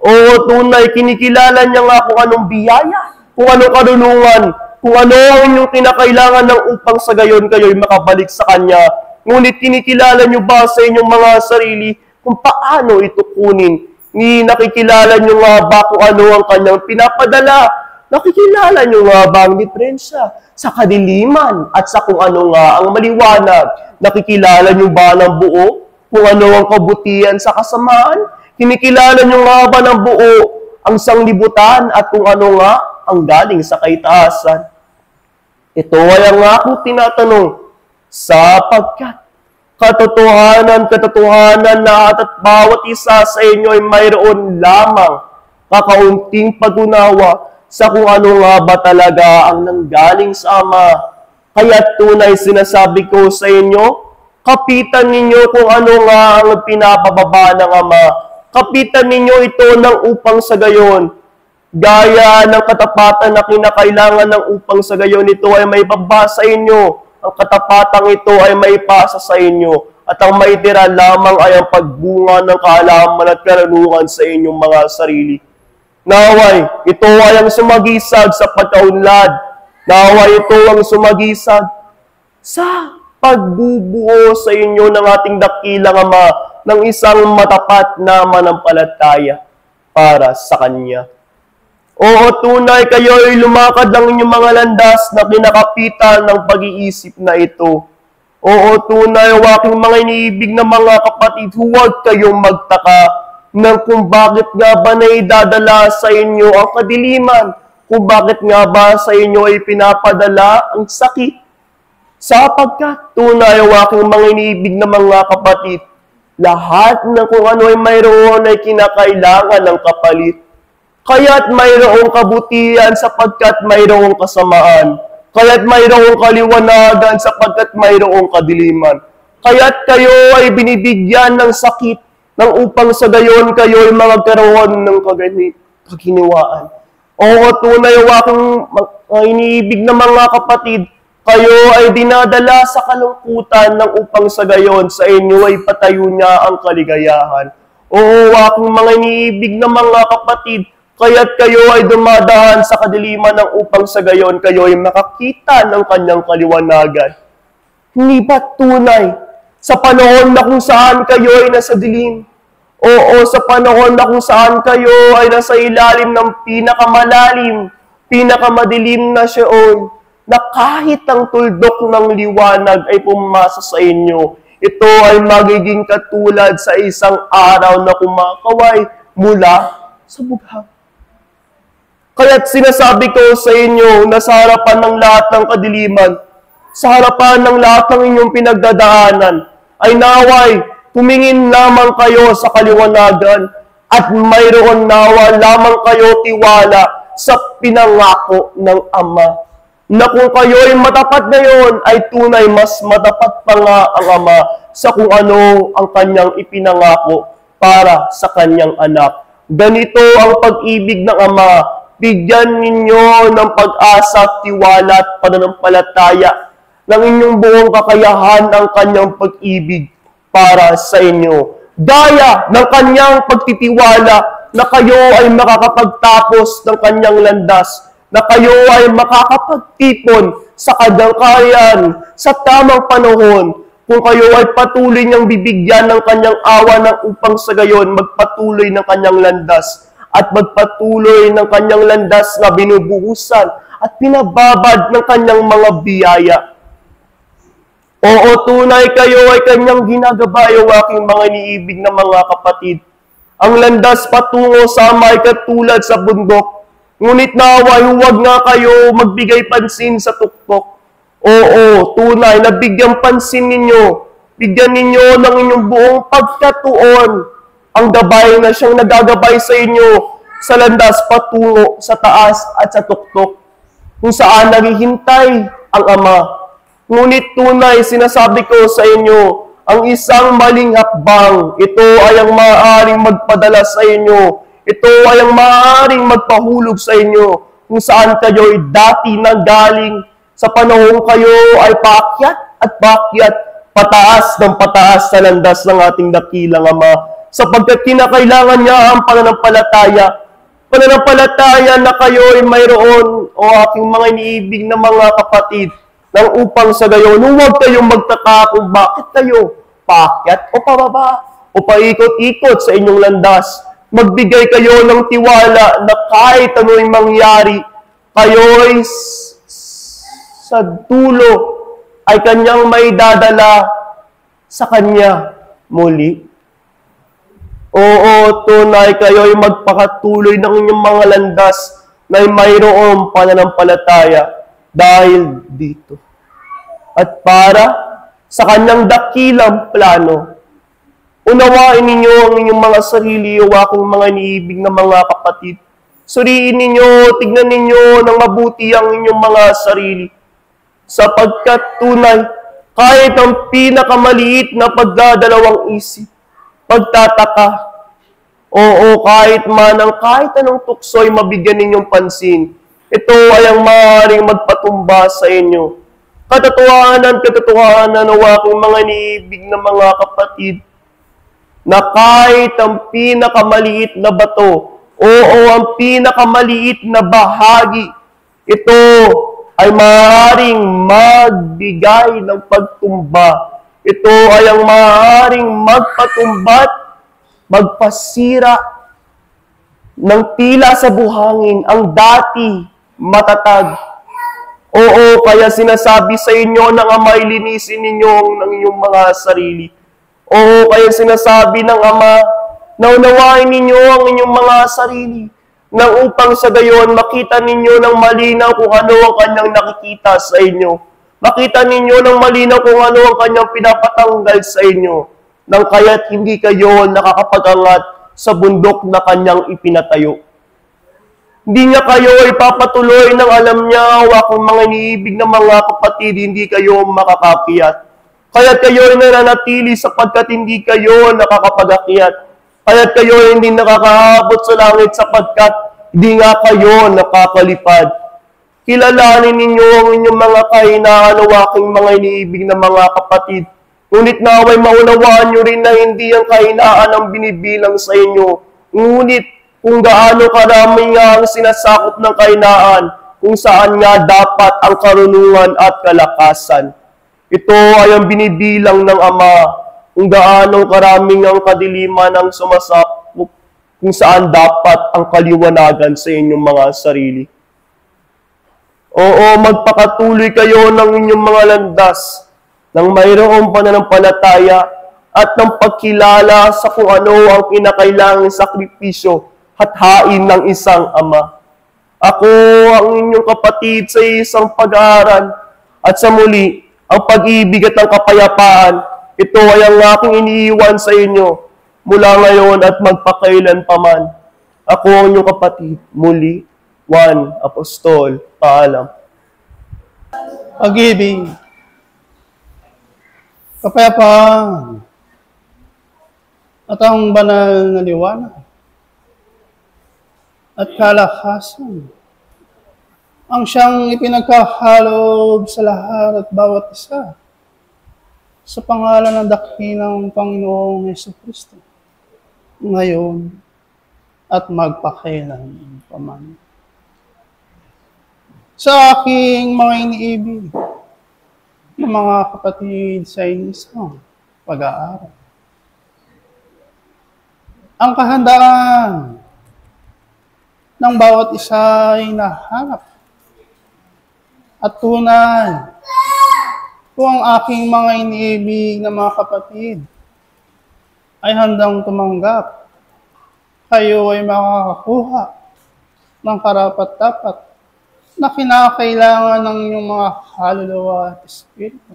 Oo, tunay, kinikilala niya nga kung anong biyaya, kung anong karunungan, kung ano ang inyong kinakailangan ng upang sa gayon kayo'y makabalik sa kanya. Ngunit kinikilala niyo ba sa inyong mga sarili kung paano ito kunin? Ni nakikilala niyo nga ba kung ano ang kanyang pinapadala? Nakikilala nyo nga ba ang diferensya sa kadiliman at sa kung ano nga ang maliwanag? Nakikilala nyo ba ng buo kung ano ang kabutihan sa kasamaan? Kinikilala nyo nga ba ng buo ang sanglibutan at kung ano nga ang galing sa kaitaasan? Ito ay ang aking tinatanong, sapagkat katotohanan na at bawat isa sa inyo ay mayroon lamang kakaunting pag-unawa sa kung ano nga ba talaga ang nanggaling sa Ama. Kaya tunay sinasabi ko sa inyo, kapitan ninyo kung ano nga ang pinapababa ng Ama. Kapitan ninyo ito ng upang sa gayon, gaya ng katapatan na kinakailangan ng upang sa gayon ito ay may baba sa inyo. Ang katapatang ito ay may pasa sa inyo. At ang maitira lamang ay ang pagbunga ng kaalaman at karunungan sa inyong mga sarili. Naway, ito ay ang sumagisag sa pagkaunlad. Naway, ito ang sumagisag sa pagbubuo sa inyo ng ating dakilang Ama ng isang matapat na manampalataya para sa Kanya. Oo, tunay kayo'y lumakad ng inyong mga landas na kinakapitan ng pag-iisip na ito. Oo, tunay, aking mga iniibig na mga kapatid, huwag kayong magtaka ng kung bakit nga ba naidadala sa inyo ang kadiliman, kung bakit nga ba sa inyo ay pinapadala ang sakit. Sapagkat tunay ang aking mga iniibig na mga kapatid, lahat ng kung ano ay mayroon ay kinakailangan ng kapalit. Kaya't mayroong kabutihan sapagkat mayroong kasamaan. Kaya't mayroong kaliwanagan sapagkat mayroong kadiliman. Kaya't kayo ay binibigyan ng sakit nang upang sa gayon kayo ay magkaroon ng kaginiwaan. Oo, tunay o aking iniibig na mga kapatid, kayo ay dinadala sa kalungkutan nang upang sa gayon sa inyo ay patayo niya ang kaligayahan. Oo, aking mga iniibig na mga kapatid, kaya't kayo ay dumadaan sa kadiliman nang upang sa gayon kayo ay makakita ng kanyang kaliwanagan. Hindi ba tunay? Sa panahon na kung saan kayo ay nasa dilim, oo, sa panahon na kung saan kayo ay nasa ilalim ng pinakamalalim, pinakamadilim na Sheol, na kahit ang tuldok ng liwanag ay pumasa sa inyo, ito ay magiging katulad sa isang araw na kumakaway mula sa bughang. Kaya't sinasabi ko sa inyo na sa harapan ng lahat ng kadiliman, sa harapan ng lahat ng inyong pinagdadaanan, ay naway, tumingin lamang kayo sa kaliwanagan at mayroon nawa lamang kayo tiwala sa pinangako ng Ama. Na kung kayo ay matapat ngayon, ay tunay mas matapat pa nga ang Ama sa kung ano ang kanyang ipinangako para sa kanyang anak. Ganito ang pag-ibig ng Ama, bigyan ninyo ng pag-asa, tiwala at pananampalataya ng inyong buong kakayahan ang kanyang pag-ibig para sa inyo. Gaya ng kanyang pagtitiwala na kayo ay makakapagtapos ng kanyang landas, na kayo ay makakapagtipon sa kadangkayan sa tamang panahon, kung kayo ay patuloy niyang bibigyan ng kanyang awa ng upang sa gayon magpatuloy ng kanyang landas at magpatuloy ng kanyang landas na binubuhusan at pinababad ng kanyang mga biyaya. Oo, tunay kayo ay kanyang ginagabay o aking mga iniibig na mga kapatid. Ang landas patungo sa Ama ay katulad sa bundok, ngunit naway huwag nga kayo magbigay pansin sa tuktok. Oo, tunay na bigyan pansin ninyo, bigyan ninyo ng inyong buong pagkatuon ang gabay na siyang nagagabay sa inyo sa landas patungo sa taas at sa tuktok, kung saan naghihintay ang Ama. Ngunit tunay, sinasabi ko sa inyo, ang isang maling hakbang, ito ay ang maaaring magpadala sa inyo. Ito ay ang maaaring magpahulog sa inyo, kung saan kayo'y dati nanggaling sa panahon kayo ay paakyat at paakyat, pataas ng pataas sa landas ng ating dakilang Ama, sapagkat kinakailangan niya ang pananampalataya. Pananampalataya na kayo'y mayroon, o aking mga iniibig na mga kapatid, nang upang sa gayon, huwag kayong magtaka kung bakit kayo paakyat o pababa o paikot-ikot sa inyong landas. Magbigay kayo ng tiwala na kahit ano'y mangyari, kayo'y sa dulo ay kanyang may dadala sa kanya muli. Oo, tunay kayo'y magpakatuloy ng inyong mga landas na mayroong pananampalataya dahil dito. At para sa kanyang dakilang plano, unawain ninyo ang inyong mga sarili o aking mga iniibig na mga kapatid. Suriin ninyo, tignan ninyo ng mabuti ang inyong mga sarili. Sapagkat tunay, kahit ang pinakamaliit na pagdadalawang isip, pagtataka, oo, kahit anong tukso'y mabigyan ninyong pansin, ito ay ang maaaring magpatumba sa inyo. Katotohanan o aking mga iniibig na mga kapatid, na kahit ang pinakamaliit na bato, oo, ang pinakamaliit na bahagi, ito ay maaaring magbigay ng pagtumba. Ito ay ang maaaring magpatumbat, magpasira ng tila sa buhangin ang dati matatag. Oo, kaya sinasabi sa inyo ng Ama, linisin ninyo ng inyong mga sarili. Oo, kaya sinasabi ng Ama, naunawain ninyo ang inyong mga sarili, nang upang sa gayon makita ninyo ng malinaw kung ano ang kanyang nakikita sa inyo. Makita ninyo ng malinaw kung ano ang kanyang pinapatanggal sa inyo, nang kaya't hindi kayo nakakapagangat sa bundok na kanyang ipinatayo. Hindi niya kayo ipapatuloy ng alam niya, wakang mga iniibig ng mga kapatid, hindi kayo makakakyat. Kaya't kayo ay nananatili sapagkat hindi kayo nakakapag-akyat. Kaya't kayo ay hindi nakakaabot sa langit sapagkat hindi nga kayo nakakalipad. Kilalanin ninyo ang inyong mga kahinaan o aking mga iniibig ng mga kapatid. Ngunit naway maunawaan nyo rin na hindi ang kahinaan ang binibilang sa inyo. Ngunit kung gaano karami nga ang sinasakop ng kahinaan, kung saan nga dapat ang karunungan at kalakasan. Ito ay ang binibilang ng Ama, kung gaano karaming ang kadiliman ang sumasakop, kung saan dapat ang kaliwanagan sa inyong mga sarili. Oo, magpakatuloy kayo ng inyong mga landas, ng mayroong pananampalataya at ng pagkilala sa kung ano ang kinakailangang sakripisyo at hain ng isang ama. Ako ang inyong kapatid sa isang pag-aaral at sa muli, ang pag-ibig at ang kapayapaan, ito ay ang aking iniiwan sa inyo mula ngayon at magpakailan paman. Ako ang inyong kapatid, muli, Juan Apostol, paalam. Pag-ibig, kapayapaan, at ang banal na liwanag, at kalakasan, ang siyang ipinagkakalob sa lahat at bawat isa, sa pangalan ng dakilang Panginoong Jesucristo, ngayon at magpakailan paman. Sa aking mga iniibig, ng mga kapatid sa isang pag-aaral, ang kahandaan ng bawat isa ay nahanap at tunay kung ang aking mga iniibig na mga kapatid ay handang tumanggap, kayo ay makakakuha ng karapat-dapat na kinakailangan ng inyong mga kaluluwa at espiritu.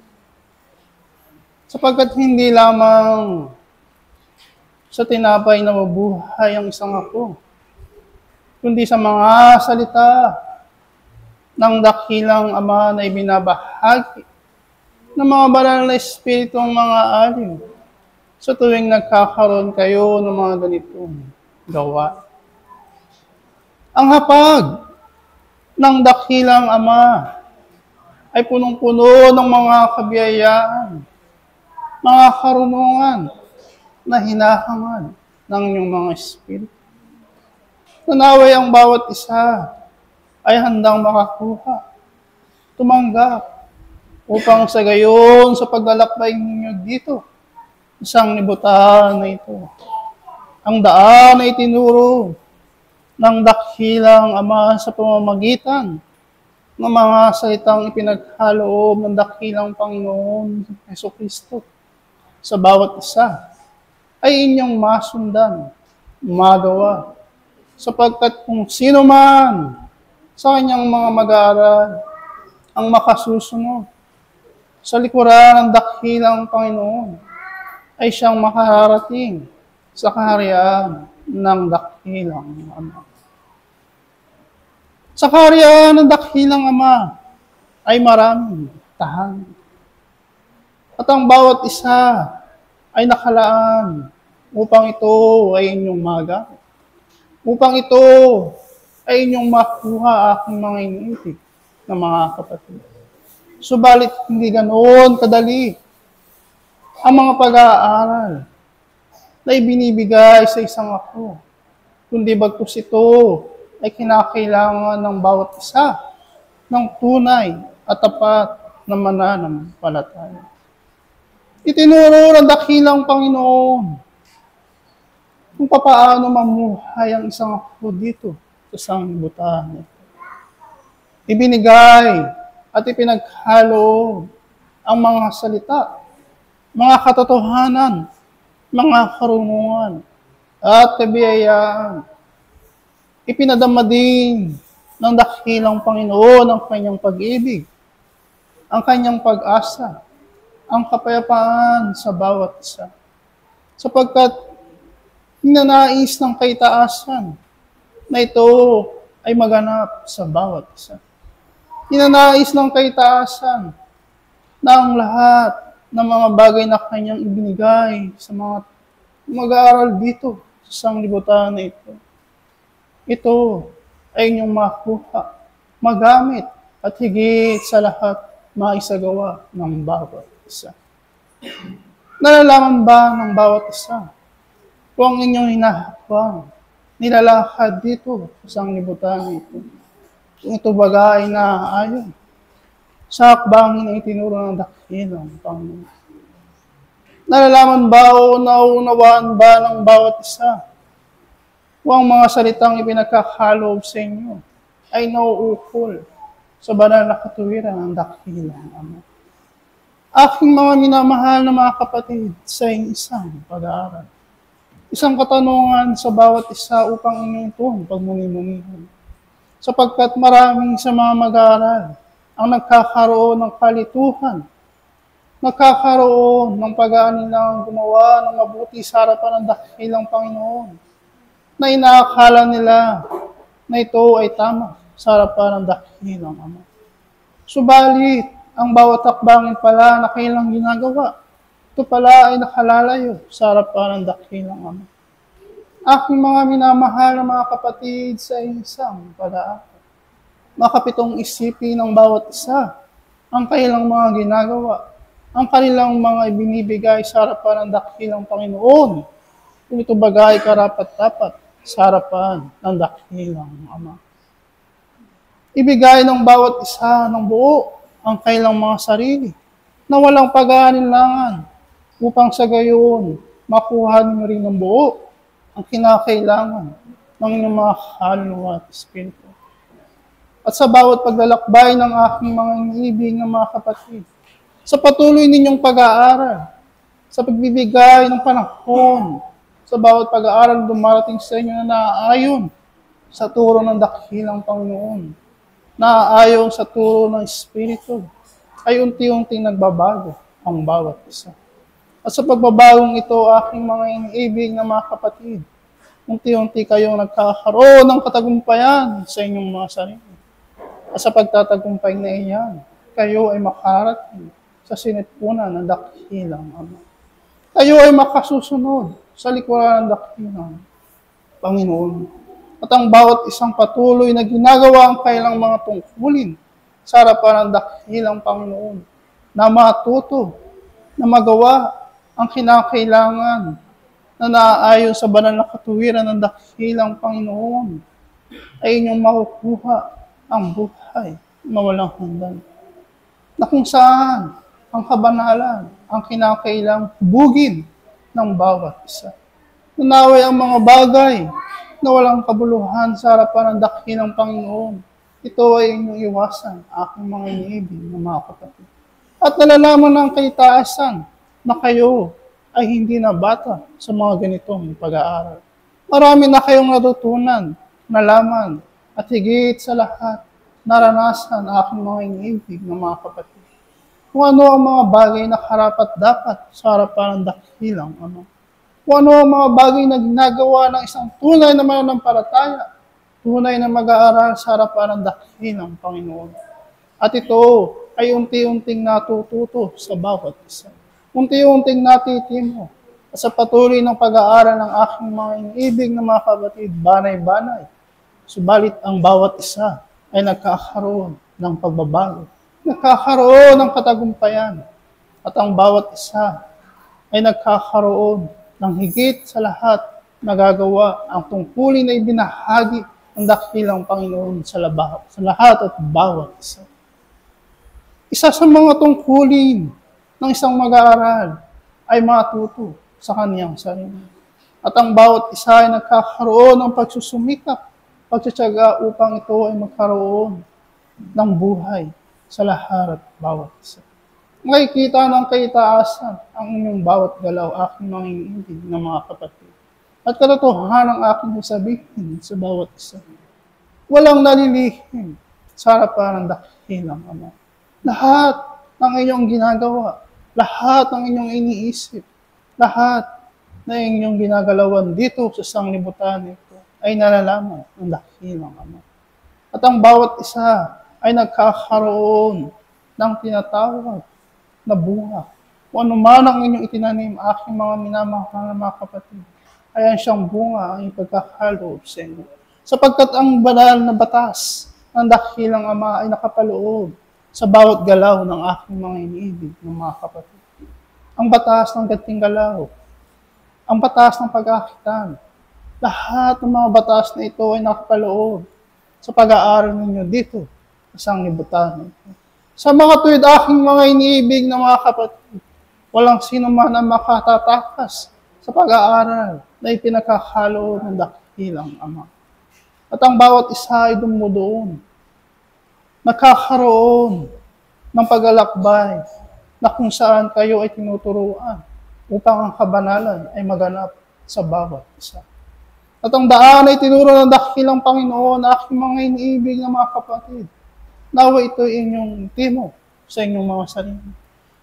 Sapagkat hindi lamang sa tinapay na mabuhay ang isang ako, kundi sa mga salita ng dakilang Ama na ibinabahagi ng mga banal na espiritu ng mga aliw sa tuwing nagkakaroon kayo ng mga ganitong gawa. Ang hapag ng dakilang Ama ay punong-puno ng mga kabiyayaan, mga karunungan na hinahangad ng inyong mga espiritu. Nanaway ang bawat isa ay handang makakuha, tumanggap, upang sa gayon sa paglalakbay ninyo dito, isang libutan na ito, ang daan na itinuro ng dakilang Ama sa pamamagitan ng mga salitang ipinagkaloob ng dakilang Panginoon Jesucristo sa bawat isa ay inyong masundan, magawa, sapagkat kung sino man sa kanyang mga mag-aaral ang makasusunod sa likuran ng dakilang Panginoon ay siyang makarating sa kaharian ng dakilang Ama. Sa kaharian ng dakilang Ama ay maraming tahanan. At ang bawat isa ay nakalaan upang ito ay inyong magamit. Upang ito ay inyong makuha aking mga iniibig ng mga kapatid. Subalit hindi ganoon kadali ang mga pag-aaral na ibinibigay sa isang ako, kundi bagkus ito ay kinakailangan ng bawat isa ng tunay at tapat na mananampalataya. Itinuro ng dakilang Panginoon kung paano mamuhay ang isang ako dito sa sanglibutan. Ibinigay at ipinaghalo ang mga salita, mga katotohanan, mga karunungan at kabiyayaan. Ipinadama din ng dakilang Panginoon ang kanyang pag-ibig, ang kanyang pag-asa, ang kapayapaan sa bawat isa. Sapagkat hinanais ng kaitaasan na ito ay maganap sa bawat isa. Ninanais ng kaitaasan na ang lahat ng mga bagay na kanyang ibinigay sa mga mag-aaral dito sa sanglibutan na ito. Ito ay inyong makuha, magamit, at higit sa lahat, maisagawa ng bawat isa. Nalalaman ba ng bawat isa kung ang inyong hinahakbang, nilalakad dito sa sanglibutan na ito? Kung ito bagay na ayon sa hakbangin na itinuro ng dakilang Panginoon. Nalalaman ba o nauunawaan ba ng bawat isa kung ang mga salitang ipinagkakaloob sa inyo ay nauukol sa banal na katuwiran ng dakilang Ama? Aking mga minamahal na mga kapatid, sa isang pag-aaral, isang katanungan sa bawat isa upang inyong itong pagmuni-munihan. Sapagkat maraming sa mga mag-aaral ang nagkakaroon ng kalituhan, nagkakaroon ng pag-aanilang gumawa ng mabuti sa harapan ng dakilang Panginoon, na inaakala nila na ito ay tama sa harapan ng dakilang Ama. Subalit, ang bawat hakbangin pala na kailang ginagawa, ito pala ay nakalalayo sa harapan ng dakilang Ama. Aking mga minamahal na mga kapatid, sa isang pag-aaral, makapitong isipin ng bawat isa ang kanilang mga ginagawa, ang kanilang mga ibinibigay sa harapan ng dakilang Panginoon, kung ito bagay karapat-dapat sa harapan ng dakilang Ama. Ibigay ng bawat isa ng buo ang kanilang mga sarili na walang pag-aalinlangan upang sa gayon makuha niyo rin ng buo ang kinakailangan ng inyong mga kaluluwa at espiritu. At sa bawat paglalakbay ng aking mga iniibig na mga kapatid, sa patuloy ninyong pag-aaral, sa pagbibigay ng panahon, sa bawat pag-aaral dumarating sa inyo na naaayon sa turo ng dakilang Panginoon, naaayon sa turo ng Espiritu, ay unti-unting nagbabago ang bawat isa. At sa pagbabagong ito, aking mga iniibig na mga kapatid, unti-unti kayong nagkakaroon ng katagumpayan sa inyong mga sarili. At sa pagtatagumpay na iyan, kayo ay makarating sa sinitpunan ng dakilang Ama. Kayo ay makasusunod sa likuran ng dakilang Panginoon. At ang bawat isang patuloy na ginagawa ang kailang mga tungkulin sa harapan ng dakilang Panginoon, na matuto, na magawa ang kinakailangan na naaayon sa banal na katuwiran ng dakilang Panginoon, ay inyong makukuha ang buhay na walang hanggan. Na kung saan ang kabanalan ang kinakailang hubugin ng bawat isa. Nanaway ang mga bagay na walang kabuluhan sa harapan ng dakilang Panginoon. Ito ay inyong iwasan, aking mga iniibig na mga kapatid. At nalalaman ng kaitaasan na kayo ay hindi na bata sa mga ganitong pag-aaral. Marami na kayong natutunan, nalaman, at higit sa lahat, naranasan aking mga iniibig ng mga kapatid. Kung ano ang mga bagay na karapat-dapat sa harapan ng dakilang Ama. Kung ano ang mga bagay na ginagawa ng isang tunay na mananampalataya, tunay na mag-aaral sa harapan ng dakilang Panginoon. At ito ay unti-unting natututo sa bawat isa. Unti-unting natitimo. At sa patuloy ng pag-aaral ng aking mga iniibig na mga kapatid, banay-banay. Subalit ang bawat isa ay nagkakaroon ng pagbabago. Nagkakaroon ng katagumpayan. At ang bawat isa ay nagkakaroon ng higit sa lahat nagagawa ang tungkulin na ibinahagi ng dakilang Panginoon sa lahat at bawat isa. Isa sa mga tungkulin ng isang mag-aaral ay matuto sa kaniyang sarili. At ang bawat isa ay nagkakaroon ng pagsusumikap, pagtsatsaga upang ito ay magkaroon ng buhay sa lahat at bawat isa. Makikita ng kaitaasan ang inyong bawat galaw, aking mga iniibig na mga kapatid. At katotohanan ang aking sasabihin sa bawat isa. Walang nalilihim sa harapan ng dakilang Ama. Lahat ng inyong ginagawa, lahat ng inyong iniisip, lahat na inyong ginagalawan dito sa sanglibutan nito ay nalalaman ng dakilang Ama. At ang bawat isa ay nagkakaroon ng tinatawag na bunga. Kung ano man ang inyong itinanim, aking mga minamahal na mga kapatid, ayan siyang bunga ang ipagkakaloob sa inyo. Sapagkat ang banal na batas ng dakilang Ama ay nakapaloob sa bawat galaw ng aking mga iniibig ng mga kapatid. Ang batas ng ganting galaw, ang batas ng pag-aakitan, lahat ng mga batas na ito ay nakapaloob sa pag-aaral ninyo dito sa sanglibutan. Sa mga tuwid aking mga iniibig ng mga kapatid, walang sino man ang makatatakas sa pag-aaral na ipinagkakaloob ng dakilang Ama. At ang bawat isa ay dumudoon, nakakaroon ng pag-alakbay na kung saan kayo ay tinuturuan upang ang kabanalan ay maganap sa bawat isa. At ang daan ay tinuro ng dakilang Panginoon, aking mga iniibig na mga kapatid. Nawa ito inyong timo sa inyong mga sarili.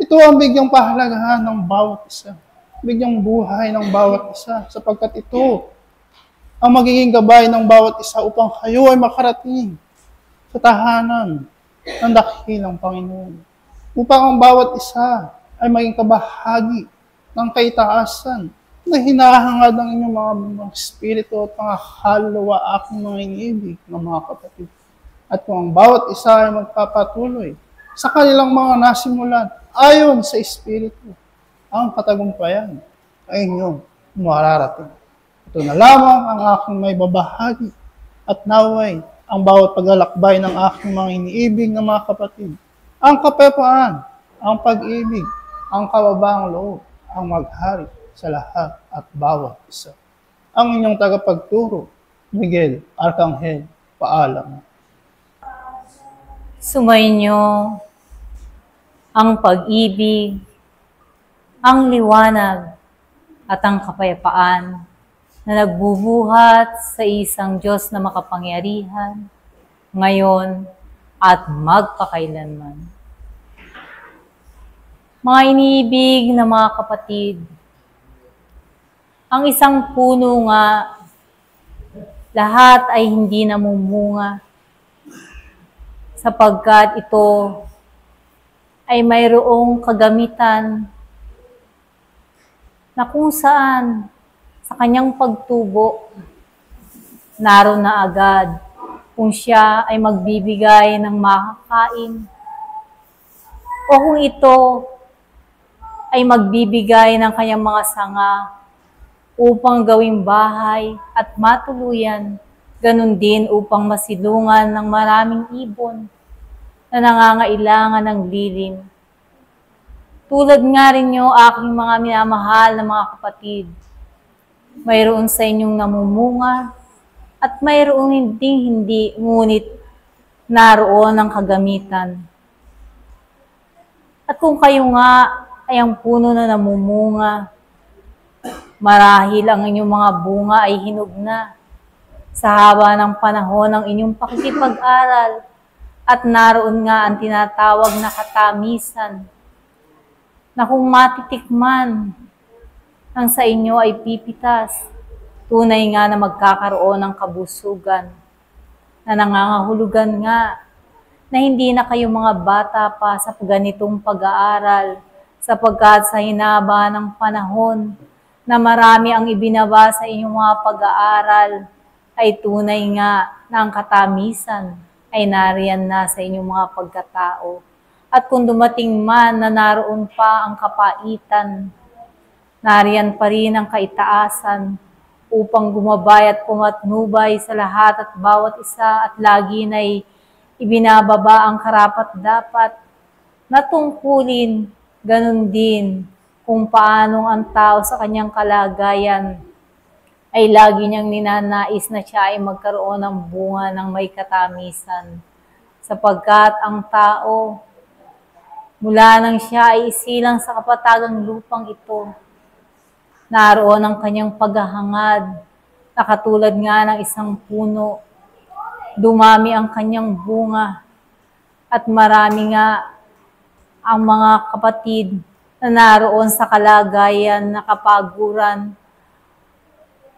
Ito ang bigyang pahalagahan ng bawat isa. Bigyang buhay ng bawat isa, sapagkat ito ang magiging gabay ng bawat isa upang kayo ay makarating sa tahanan ng dakilang Panginoon. Upang ang bawat isa ay maging kabahagi ng kaitaasan na hinahangad ng inyong mga espiritu at mga kaluluwa, aking mga iniibig ng mga kapatid. At kung ang bawat isa ay magpapatuloy sa kanilang mga nasimulan ayon sa espiritu, ang katagumpayan ay inyong mararating. Ito na lamang ang aking may babahagi at naway ang bawat paglalakbay ng aking mga iniibig ng mga kapatid. Ang kapayapaan, ang pag-ibig, ang kababaang loob, ang maghari sa lahat at bawat isa. Ang inyong tagapagturo, Miguel Arcangel, paalam. Sumainyo ang pag-ibig, ang liwanag, at ang kapayapaan na nagbubuhat sa isang Diyos na makapangyarihan, ngayon at magpakailanman. Mga iniibig na mga kapatid, ang isang puno nga, lahat ay hindi namumunga sapagkat ito ay mayroong kagamitan na kung saan sa kanyang pagtubo, naroon na agad kung siya ay magbibigay ng makakain o kung ito ay magbibigay ng kanyang mga sanga upang gawing bahay at matuluyan, ganun din upang masilungan ng maraming ibon na nangangailangan ng lilim. Tulad nga rin nyo, aking mga minamahal na mga kapatid, mayroon sa inyong namumunga at mayroong hindi, ngunit naroon ang kagamitan. At kung kayo nga ay ang puno na namumunga, marahil ang inyong mga bunga ay hinog na sa haba ng panahon ng inyong pakikipag-aral at naroon nga ang tinatawag na katamisan na kung matitikman ang sa inyo ay pipitas, tunay nga na magkakaroon ng kabusugan, na nangangahulugan nga na hindi na kayo mga bata pa sa ganitong pag-aaral, sapagkat sa hinaba ng panahon na marami ang ibinaba sa inyong mga pag-aaral, ay tunay nga na ang katamisan ay nariyan na sa inyong mga pagkatao. At kung dumating man na naroon pa ang kapaitan, nariyan pa rin ang kaitaasan upang gumabay at pumatnubay sa lahat at bawat isa at lagi na'y ibinababa ang karapat-dapat na tungkulin, ganun din kung paanong ang tao sa kanyang kalagayan ay lagi niyang ninanais na siya ay magkaroon ng bunga ng may katamisan. Sapagkat ang tao, mula nang siya ay isilang sa kapatagang lupang ito, naroon ang kanyang paghahangad na katulad nga ng isang puno, dumami ang kanyang bunga at marami nga ang mga kapatid na naroon sa kalagayan na kapaguran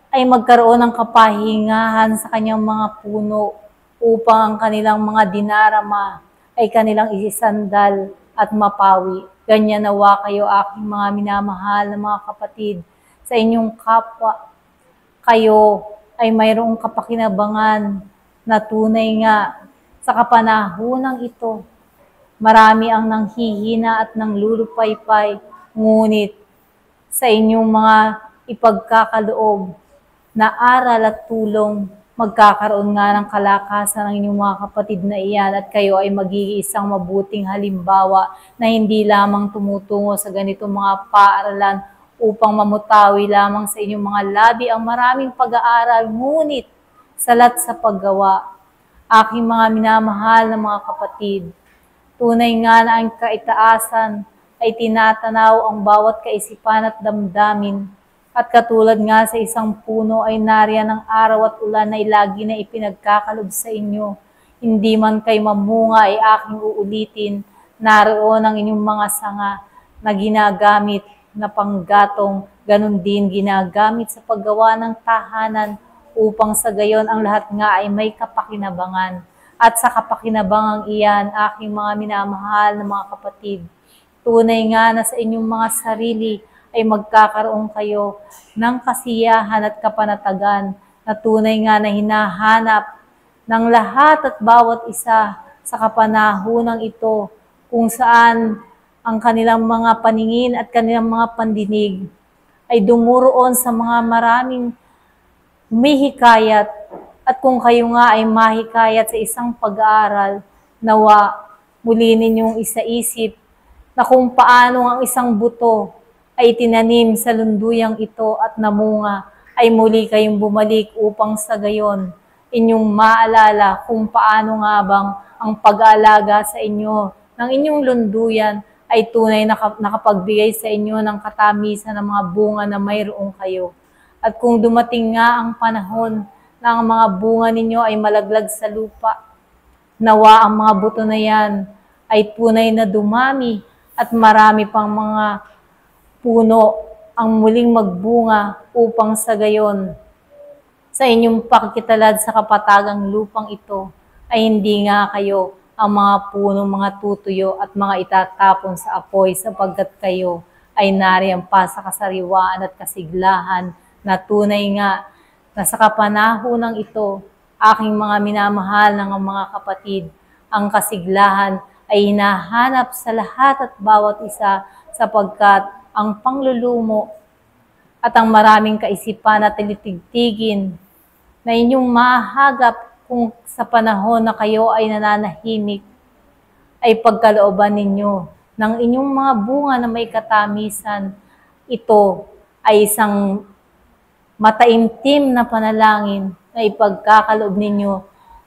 ay magkaroon ng kapahingahan sa kanyang mga puno upang ang kanilang mga dinarama ay kanilang isisandal at mapawi. Ganyan nawa kayo, aking mga minamahal na mga kapatid, sa inyong kapwa. Kayo ay mayroong kapakinabangan na tunay nga sa kapanahonang ito. Marami ang nanghihina at nanglulupaypay, ngunit sa inyong mga ipagkakaloob na aral at tulong, magkakaroon nga ng kalakasan ng inyong mga kapatid na iyan at kayo ay magiging isang mabuting halimbawa na hindi lamang tumutungo sa ganitong mga paaralan upang mamutawi lamang sa inyong mga labi ang maraming pag-aaral, ngunit salat sa paggawa. Aking mga minamahal na mga kapatid, tunay nga na ang kaitaasan ay tinatanaw ang bawat kaisipan at damdamin. At katulad nga sa isang puno ay nariyan ang araw at ulan ay lagi na ipinagkakalob sa inyo. Hindi man kay mamunga ay aking uulitin, naroon ang inyong mga sanga na ginagamit na panggatong, ganun din ginagamit sa paggawa ng tahanan upang sa gayon ang lahat nga ay may kapakinabangan. At sa kapakinabangang iyan, aking mga minamahal na mga kapatid, tunay nga na sa inyong mga sarili ay magkakaroon kayo ng kasiyahan at kapanatagan na tunay nga na hinahanap ng lahat at bawat isa sa kapanahonang ito, kung saan ang kanilang mga paningin at kanilang mga pandinig ay dumuroon sa mga maraming humihikayat. At kung kayo nga ay mahikayat sa isang pag-aaral, nawa muli ninyong isaisip na kung paano ang isang buto ay tinanim sa lunduyang ito at namunga, ay muli kayong bumalik upang sa gayon inyong maalala kung paano nga bang ang pag-aalaga sa inyo ng inyong lunduyan ay tunay na nakapagbigay sa inyo ng katamisan ng mga bunga na mayroong kayo. At kung dumating nga ang panahon na ang mga bunga ninyo ay malaglag sa lupa, nawa ang mga buto na yan ay tunay na dumami at marami pang mga puno ang muling magbunga upang sa gayon sa inyong pakikitalad sa kapatagang lupang ito ay hindi nga kayo ang mga puno, mga tutuyo at mga itatapon sa apoy, sapagkat kayo ay nariyan pa sa kasariwaan at kasiglahan na tunay nga na sa kapanahonang ito, aking mga minamahal ng mga kapatid, ang kasiglahan ay hinahanap sa lahat at bawat isa, sapagkat ang panglulumo at ang maraming kaisipan at tinitigtigin na inyong mahagap kung sa panahon na kayo ay nananahimik, ay pagkalooban ninyo ng inyong mga bunga na may katamisan. Ito ay isang mataimtim na panalangin na ipagkakaloob ninyo,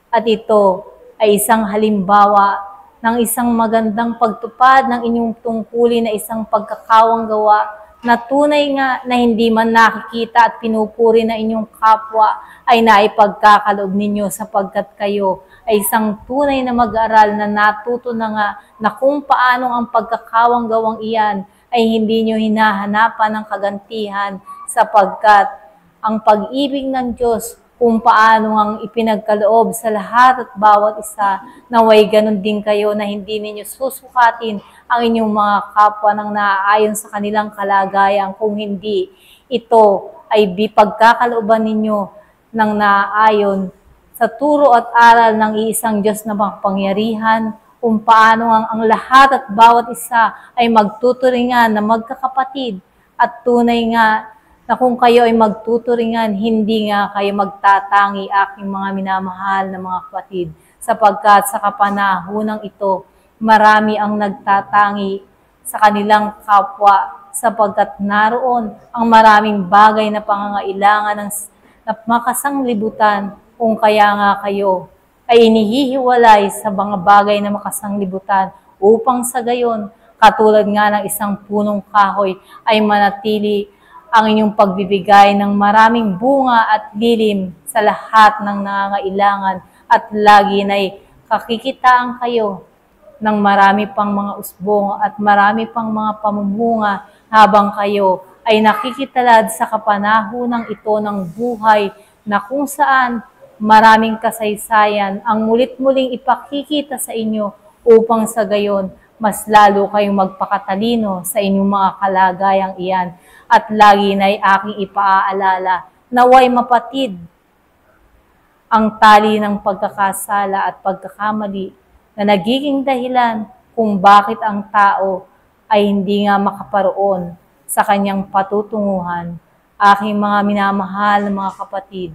at ito ay isang halimbawa ng isang magandang pagtupad ng inyong tungkulin na isang pagkakawang gawa na tunay nga na hindi man nakikita at pinupuri na inyong kapwa ay naipagkakaloob ninyo, sapagkat kayo ay isang tunay na mag-aral na natuto na nga na kung paano ang pagkakawang gawang iyan ay hindi nyo hinahanapan ng kagantihan, sapagkat ang pag-ibig ng Diyos kung paano ang ipinagkaloob sa lahat at bawat isa, naway ganun din kayo na hindi ninyo susukatin ang inyong mga kapwa ng naaayon sa kanilang kalagayan, kung hindi ito ay pagkakalooban ninyo ng naaayon sa turo at aral ng iisang Diyos na makapangyarihan, kung paano ang lahat at bawat isa ay magtuturingan na magkakapatid, at tunay nga na kung kayo ay magtuturingan, hindi nga kayo magtatangi, aking mga minamahal na mga kapatid, sapagkat sa kapanahonang ito, marami ang nagtatangi sa kanilang kapwa, sapagkat naroon ang maraming bagay na pangangailangan ng makasanglibutan, kung kaya nga kayo ay inihihiwalay sa mga bagay na makasanglibutan, upang sa gayon, katulad nga ng isang punong kahoy, ay manatili ang inyong pagbibigay ng maraming bunga at lilim sa lahat ng nangangailangan, at lagi na'y kakikitaan kayo ng marami pang mga usbong at marami pang mga pamumunga habang kayo ay nakikitalad sa kapanahonang ito ng buhay, na kung saan maraming kasaysayan ang mulit-muling ipakikita sa inyo upang sa gayon mas lalo kayong magpakatalino sa inyong mga kalagayang iyan at lagi na'y aking ipaaalala naway mapatid ang tali ng pagkakasala at pagkakamali na nagiging dahilan kung bakit ang tao ay hindi nga makaparoon sa kanyang patutunguhan. Aking mga minamahal na mga kapatid,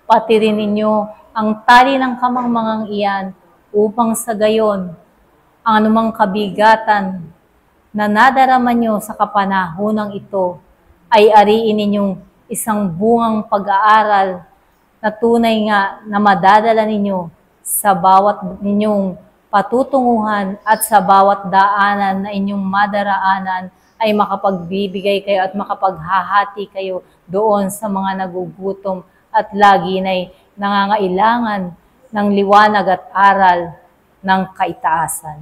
pati rin ninyo ang tali ng kamangmangang iyan upang sa gayon ang anumang kabigatan na nadarama nyo sa kapanahonang ito ay ariin ninyong isang bungang pag-aaral na tunay nga na madadala ninyo sa bawat ninyong patutunguhan at sa bawat daanan na inyong madaraanan ay makapagbibigay kayo at makapaghahati kayo doon sa mga nagugutom at lagi na'y nangangailangan ng liwanag at aral ng kaitaasan.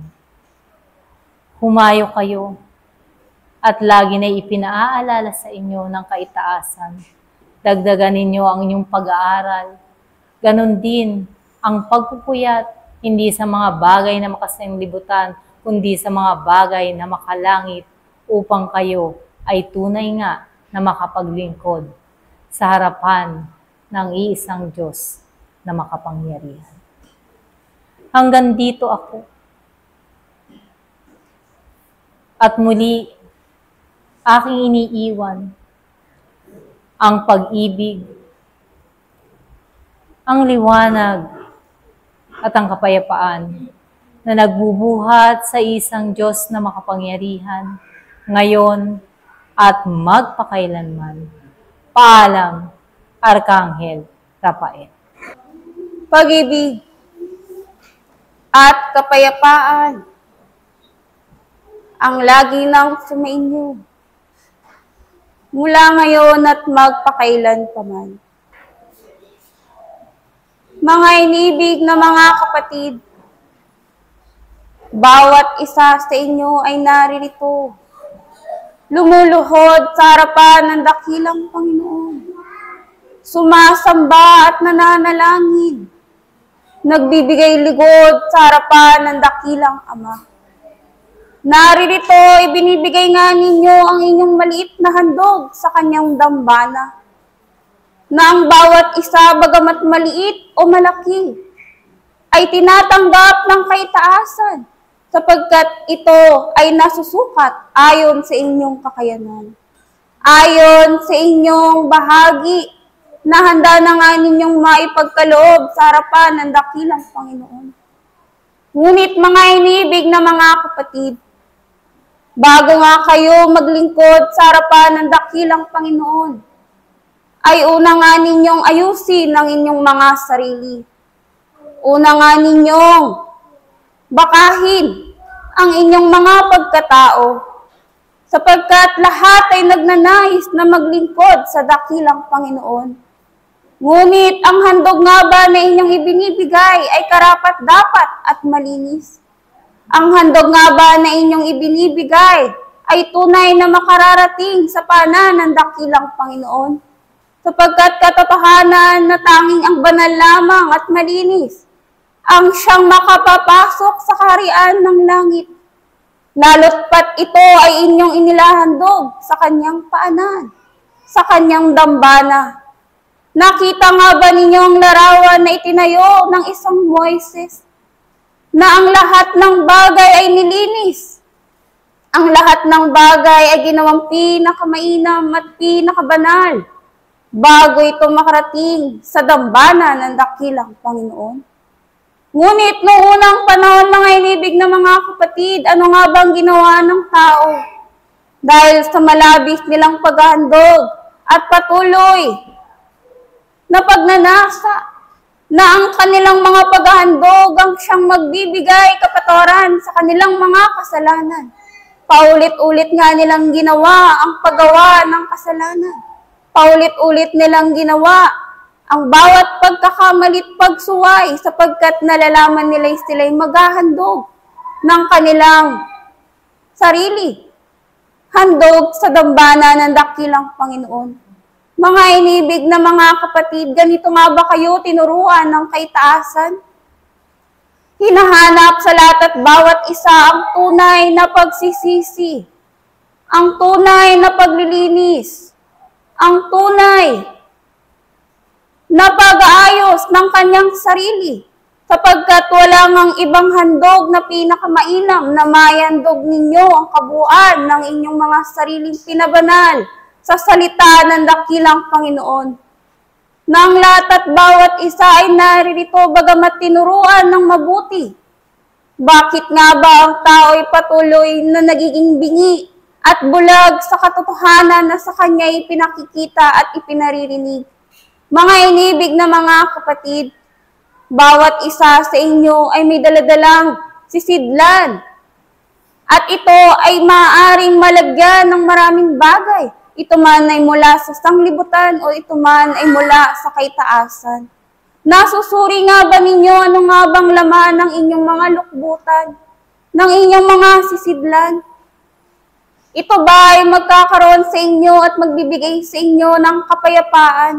Humayo kayo at lagi na'y ipinaaalala sa inyo ng kaitaasan. Dagdagan ninyo ang inyong pag-aaral. Ganon din ang pagpupuyat, hindi sa mga bagay na makasanglibutan, kundi sa mga bagay na makalangit upang kayo ay tunay nga na makapaglingkod sa harapan ng iisang Diyos na makapangyarihan. Hanggang dito ako. At muli, aking iniiwan ang pag-ibig, ang liwanag, at ang kapayapaan na nagbubuhat sa isang Diyos na makapangyarihan, ngayon at magpakailanman. Paalam, Arkanghel Rafael. Pag-ibig at kapayapaan ang lagi nang sumainyo mula ngayon at magpakailan paman. Mga inibig na mga kapatid, bawat isa sa inyo ay naririto, lumuluhod sa harapan ng dakilang Panginoon, sumasamba at nananalangin, nagbibigay ligod sa harapan ng dakilang Ama. Naririto, ibinibigay nga ninyo ang inyong maliit na handog sa kanyang dambana, na ang bawat isa, bagamat maliit o malaki, ay tinatanggap ng kaitaasan, sapagkat ito ay nasusukat ayon sa inyong kakayanan, ayon sa inyong bahagi, na handa na nga ninyong maipagkaloob sa harapan ng dakilang Panginoon. Ngunit mga inibig na mga kapatid, bago nga kayo maglingkod sa harapan ng dakilang Panginoon, ay una nga ninyong ayusin ang inyong mga sarili. Una nga ninyong bakahin ang inyong mga pagkatao, sapagkat lahat ay nagnanais na maglingkod sa dakilang Panginoon. Ngunit ang handog nga ba na inyong ibinibigay ay karapat-dapat at malinis? Ang handog nga ba na inyong ibinibigay ay tunay na makararating sa paanan ng dakilang Panginoon? Sapagkat katotohanan na tanging ang banal lamang at malinis ang siyang makapapasok sa kaharian ng langit. Lalo't pat ito ay inyong inilahandog sa kanyang paanan, sa kanyang dambana. Nakita nga ba ninyo ang larawan na itinayo ng isang Moises, na ang lahat ng bagay ay nilinis? Ang lahat ng bagay ay ginawang pinakamainam at pinakabanal bago ito makarating sa dambana ng dakilang Panginoon. Ngunit noong unang panahon, mga inibig na mga kapatid, ano nga bang ginawa ng tao? Dahil sa malabis nilang paghahandog at patuloy na pagnanasa, na ang kanilang mga paghahandog ang siyang magbibigay kapatawaran sa kanilang mga kasalanan. Paulit-ulit nga nilang ginawa ang paggawa ng kasalanan. Paulit-ulit nilang ginawa ang bawat pagkakamalit pagsuway, sapagkat nalalaman nila sila'y maghahandog ng kanilang sarili. Handog sa dambana ng dakilang Panginoon. Mga inibig na mga kapatid, ganito nga ba kayo tinuruan ng kaitaasan? Hinahanap sa lahat at bawat isa ang tunay na pagsisisi, ang tunay na paglilinis, ang tunay na pag-aayos ng kanyang sarili, sapagkat wala ngang ibang handog na pinakamainam na mayandog ninyo ang kabuuan ng inyong mga sariling pinabanal sa salita ng dakilang Panginoon. Nang lahat at bawat isa ay naririto bagamat tinuruan ng mabuti. Bakit nga ba ang tao ay patuloy na nagiging bingi at bulag sa katotohanan na sa kanya ipinakikita at ipinaririnig? Mga inibig na mga kapatid, bawat isa sa inyo ay may daladalang sisidlan. At ito ay maaaring malagyan ng maraming bagay. Ito man ay mula sa sanglibutan o ito man ay mula sa kaitaasan. Nasusuri nga ba ninyo ano nga bang laman ng inyong mga lukbutan, ng inyong mga sisidlan? Ito ba ay magkakaroon sa inyo at magbibigay sa inyo ng kapayapaan,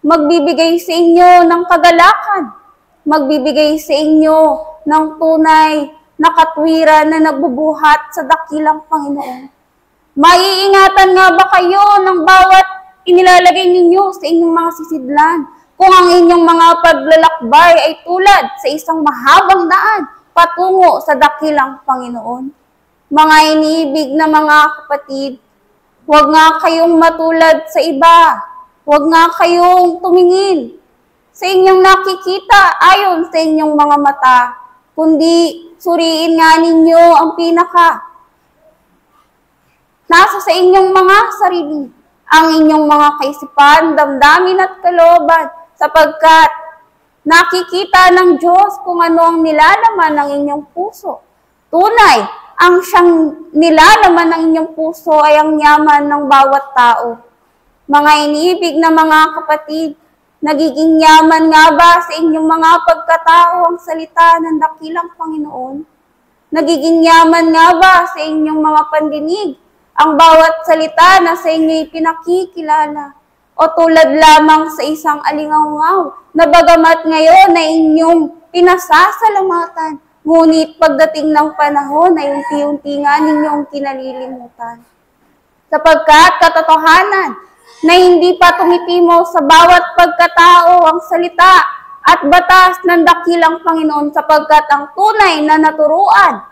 magbibigay sa inyo ng kagalakan, magbibigay sa inyo ng tunay na katwiran na nagbubuhat sa dakilang Panginoon? Maiingatan nga ba kayo ng bawat inilalagay ninyo sa inyong mga sisidlan kung ang inyong mga paglalakbay ay tulad sa isang mahabang daan patungo sa dakilang Panginoon? Mga iniibig na mga kapatid, huwag nga kayong matulad sa iba. Huwag nga kayong tumingin sa inyong nakikita ayon sa inyong mga mata, kundi suriin nga ninyo ang nasa sa inyong mga sarili, ang inyong mga kaisipan, damdamin at kalooban, sapagkat nakikita ng Diyos kung ano ang nilalaman ng inyong puso. Tunay, ang siyang nilalaman ng inyong puso ay ang yaman ng bawat tao. Mga iniibig na mga kapatid, nagiging yaman nga ba sa inyong mga pagkatao ang salita ng dakilang Panginoon? Nagiging yaman nga ba sa inyong mga pandinig ang bawat salita na sa inyo'y pinakikilala? O tulad lamang sa isang alingaungaw na bagamat ngayon ay inyong pinasasalamatan, ngunit pagdating ng panahon ay unti-unti nga ninyong kinalilimutan. Sapagkat katotohanan na hindi pa tumitimo sa bawat pagkatao ang salita at batas ng dakilang Panginoon, sapagkat ang tunay na naturuan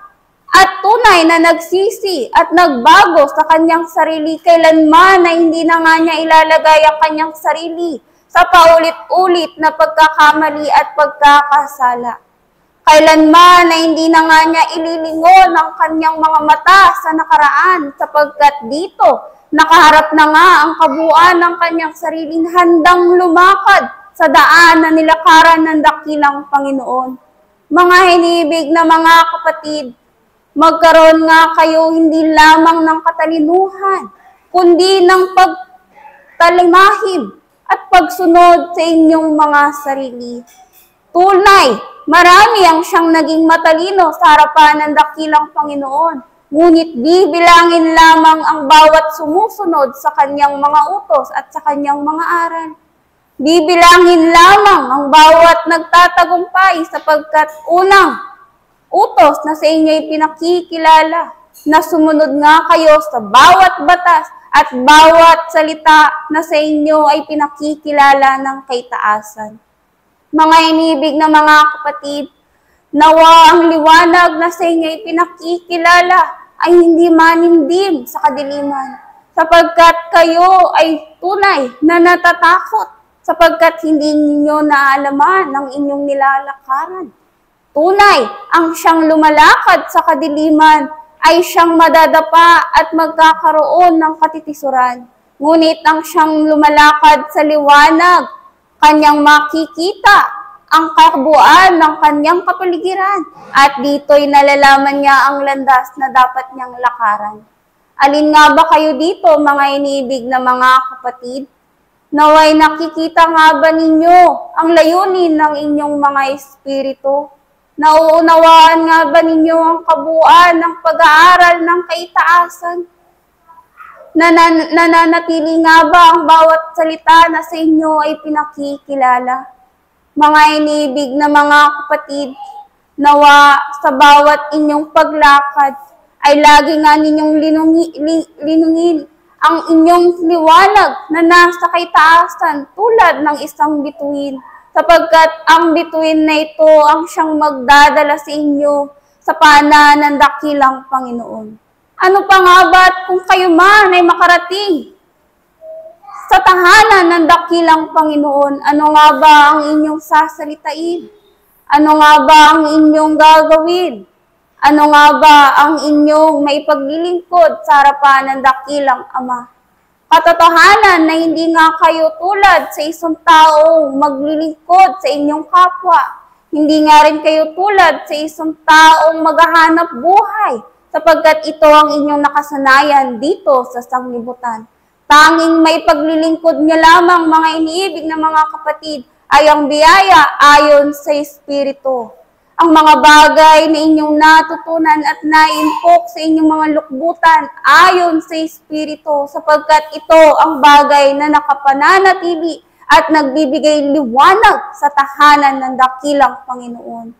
at tunay na nagsisi at nagbago sa kanyang sarili, kailanman na hindi na nga niya ilalagay ang kanyang sarili sa paulit-ulit na pagkakamali at pagkakasala. Kailanman na hindi na nga niya ililingon ang kanyang mga mata sa nakaraan, sapagkat dito nakaharap na nga ang kabuuan ng kanyang sariling handang lumakad sa daan na nilakaran ng dakilang Panginoon. Mga hinibig na mga kapatid, magkaroon nga kayo hindi lamang ng katalinuhan, kundi ng pagtalimahim at pagsunod sa inyong mga sarili. Tunay, marami ang siyang naging matalino sa harapan ng dakilang Panginoon, ngunit di bilangin lamang ang bawat sumusunod sa kanyang mga utos at sa kanyang mga aral. Di bilangin lamang ang bawat nagtatagumpay, sapagkat unang utos na sa inyo ay pinakikilala, na sumunod nga kayo sa bawat batas at bawat salita na sa inyo ay pinakikilala ng kaitaasan. Mga inibig na mga kapatid, nawa ang liwanag na sa inyo ay pinakikilala ay hindi manindim sa kadiliman, sapagkat kayo ay tunay na natatakot, sapagkat hindi ninyo naalaman ang inyong nilalakaran. Tunay, ang siyang lumalakad sa kadiliman ay siyang madadapa at magkakaroon ng katitisuran. Ngunit ang siyang lumalakad sa liwanag, kanyang makikita ang kabuuan ng kanyang kapaligiran, at dito'y nalalaman niya ang landas na dapat niyang lakaran. Alin nga ba kayo dito, mga inibig na mga kapatid? Naway nakikita nga ba ninyo ang layunin ng inyong mga espiritu? Nauunawaan nga ba ninyo ang kabuuan ng pag-aaral ng kaitaasan? Nananatili nga ba ang bawat salita na sa inyo ay pinakikilala? Mga inibig na mga kapatid, nawa sa bawat inyong paglakad ay lagi nga ninyong linungin ang inyong liwanag na nasa kaitaasan tulad ng isang bituin, sapagkat ang bituin na ito ang siyang magdadala sa inyo sa paanan ng dakilang Panginoon. Ano pa nga ba't kung kayo man ay makarating sa tahanan ng dakilang Panginoon, ano nga ba ang inyong sasalitain? Ano nga ba ang inyong gagawin? Ano nga ba ang inyong maipaglilingkod sa harapan ng dakilang Ama? Katotohanan na hindi nga kayo tulad sa isang taong maglilingkod sa inyong kapwa. Hindi nga rin kayo tulad sa isang taong maghahanap buhay, sapagkat ito ang inyong nakasanayan dito sa sanglibutan. Tanging may paglilingkod niya lamang, mga iniibig na mga kapatid, ay ang biyaya ayon sa Espiritu. Ang mga bagay na inyong natutunan at naimpok sa inyong mga lukbutan ayon sa Espiritu, sapagkat ito ang bagay na nakapananatili at nagbibigay liwanag sa tahanan ng dakilang Panginoon.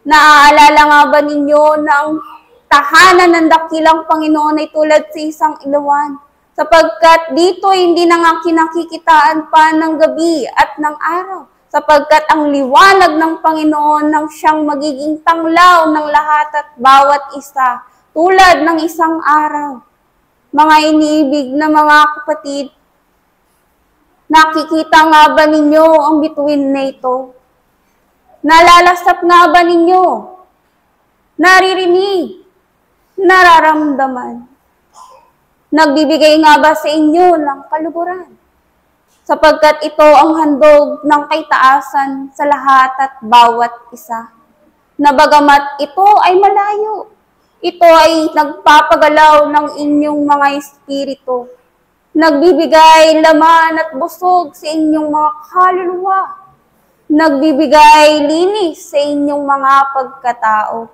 Naaalala nga ba ninyo na ang tahanan ng dakilang Panginoon ay tulad sa isang ilawan? Sapagkat dito hindi na nga kinakikitaan pa ng gabi at ng araw, sapagkat ang liwanag ng Panginoon nang siyang magiging tanglaw ng lahat at bawat isa, tulad ng isang araw. Mga iniibig na mga kapatid, nakikita nga ba ninyo ang bituin na ito? Nalalasap nga ba ninyo? Naririnig? Nararamdaman? Nagbibigay nga ba sa inyo ng kaluguran? Sapagkat ito ang handog ng kaitaasan sa lahat at bawat isa. Na bagamat ito ay malayo, ito ay nagpapagalaw ng inyong mga espiritu. Nagbibigay laman at busog sa inyong mga kaluluwa. Nagbibigay linis sa inyong mga pagkatao.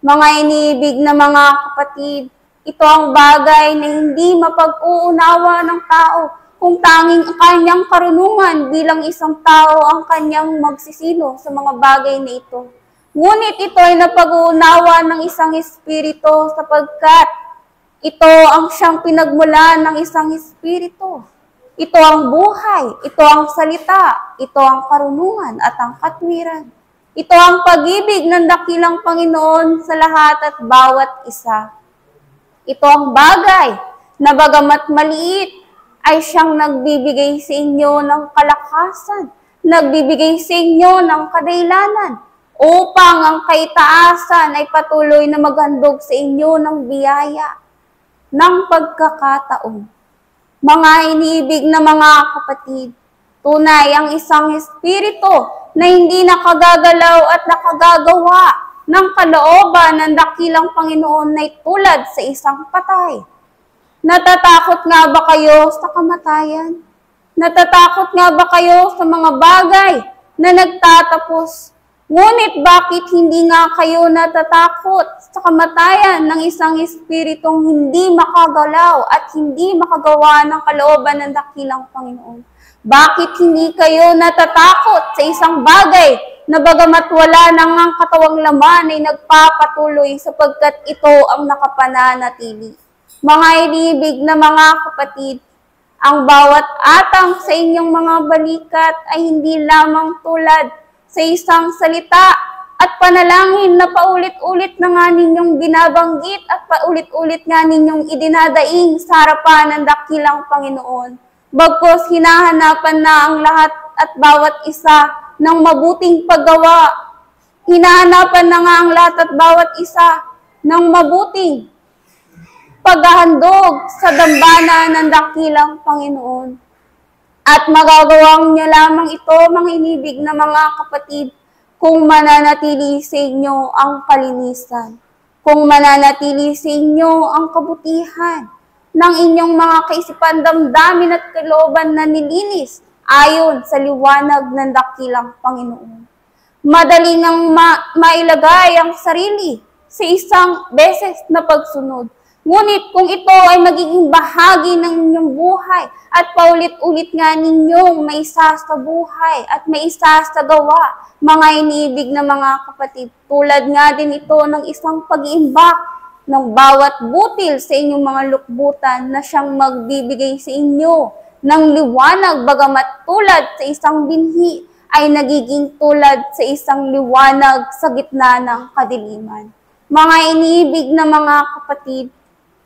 Mga iniibig na mga kapatid, ito ang bagay na hindi mapag-uunawa ng tao kung tanging ang kanyang karunungan bilang isang tao ang kanyang magsisino sa mga bagay na ito. Ngunit ito ay napag-uunawa ng isang espiritu sapagkat ito ang siyang pinagmulan ng isang espiritu. Ito ang buhay, ito ang salita, ito ang karunungan at ang katwiran. Ito ang pag-ibig ng dakilang Panginoon sa lahat at bawat isa. Ito ang bagay na bagamat maliit ay siyang nagbibigay sa inyo ng kalakasan, nagbibigay sa inyo ng kadailanan, upang ang kaitaasan ay patuloy na maghandog sa inyo ng biyaya, ng pagkakataon. Mga iniibig na mga kapatid, tunay ang isang espiritu na hindi nakagagalaw at nakagagawa ng kalooban ng dakilang Panginoon ay tulad sa isang patay. Natatakot nga ba kayo sa kamatayan? Natatakot nga ba kayo sa mga bagay na nagtatapos? Ngunit bakit hindi nga kayo natatakot sa kamatayan ng isang espiritong hindi makagalaw at hindi makagawa ng kalooban ng dakilang Panginoon? Bakit hindi kayo natatakot sa isang bagay na bagamat wala nang ang katawang laman ay nagpapatuloy sapagkat ito ang nakapananatili? Mga inibig na mga kapatid, ang bawat atang sa inyong mga balikat ay hindi lamang tulad sa isang salita at panalangin na paulit-ulit na nga ninyong binabanggit at paulit-ulit nga ninyong idinadaing sa harapan ng dakilang Panginoon. Bagkus hinahanapan na ang lahat at bawat isa ng mabuting paggawa. Hinahanapan na nga ang lahat at bawat isa ng mabuting paghahandog sa dambana ng dakilang Panginoon. At magagawang niya lamang ito, mga inibig na mga kapatid, kung mananatili sa inyo ang kalinisan, kung mananatili sa inyo ang kabutihan ng inyong mga kaisipan, damdamin at kalooban na nilinis ayon sa liwanag ng dakilang Panginoon. Madali nang mailagay ang sarili sa isang beses na pagsunod. Ngunit kung ito ay magiging bahagi ng inyong buhay at paulit-ulit nga ninyong maisa sa buhay at maisa sa gawa, mga iniibig na mga kapatid, tulad nga din ito ng isang pag-iimbak ng bawat butil sa inyong mga lukbutan na siyang magbibigay sa inyo ng liwanag, bagamat tulad sa isang binhi ay nagiging tulad sa isang liwanag sa gitna ng kadiliman. Mga iniibig na mga kapatid,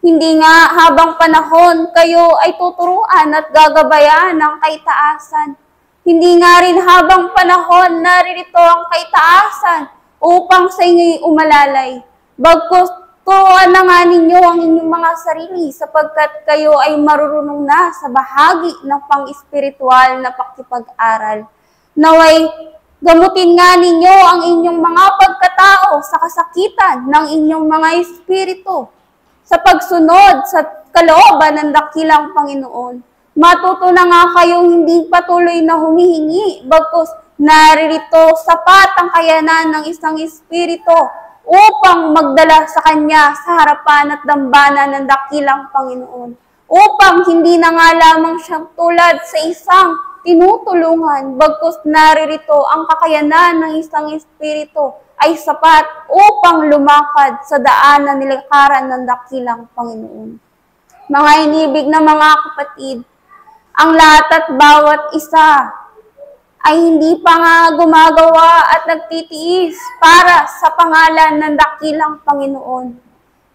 hindi nga habang panahon kayo ay tuturuan at gagabayan ng kaitaasan. Hindi nga rin habang panahon naririto ang kaitaasan upang sa inyo'y umalalay. Bagkus turuan na nga ninyo ang inyong mga sarili sapagkat kayo ay marurunong na sa bahagi ng pang-espiritual na pakikipag-aral. Naway gamutin nga ninyo ang inyong mga pagkatao sa kasakitan ng inyong mga espiritu. Sa pagsunod sa kalooban ng dakilang Panginoon, matuto na nga kayong hindi patuloy na humihingi, bagkus naririto sapat ang kayanan ng isang espiritu upang magdala sa Kanya sa harapan at dambana ng dakilang Panginoon. Upang hindi na nga lamang siyang tulad sa isang tinutulungan, bagkus naririto ang kakayanan ng isang espiritu ay sapat upang lumakad sa daanan nilakaran ng dakilang Panginoon. Mga inibig na mga kapatid, ang lahat at bawat isa ay hindi pa nga gumagawa at nagtitiis para sa pangalan ng dakilang Panginoon.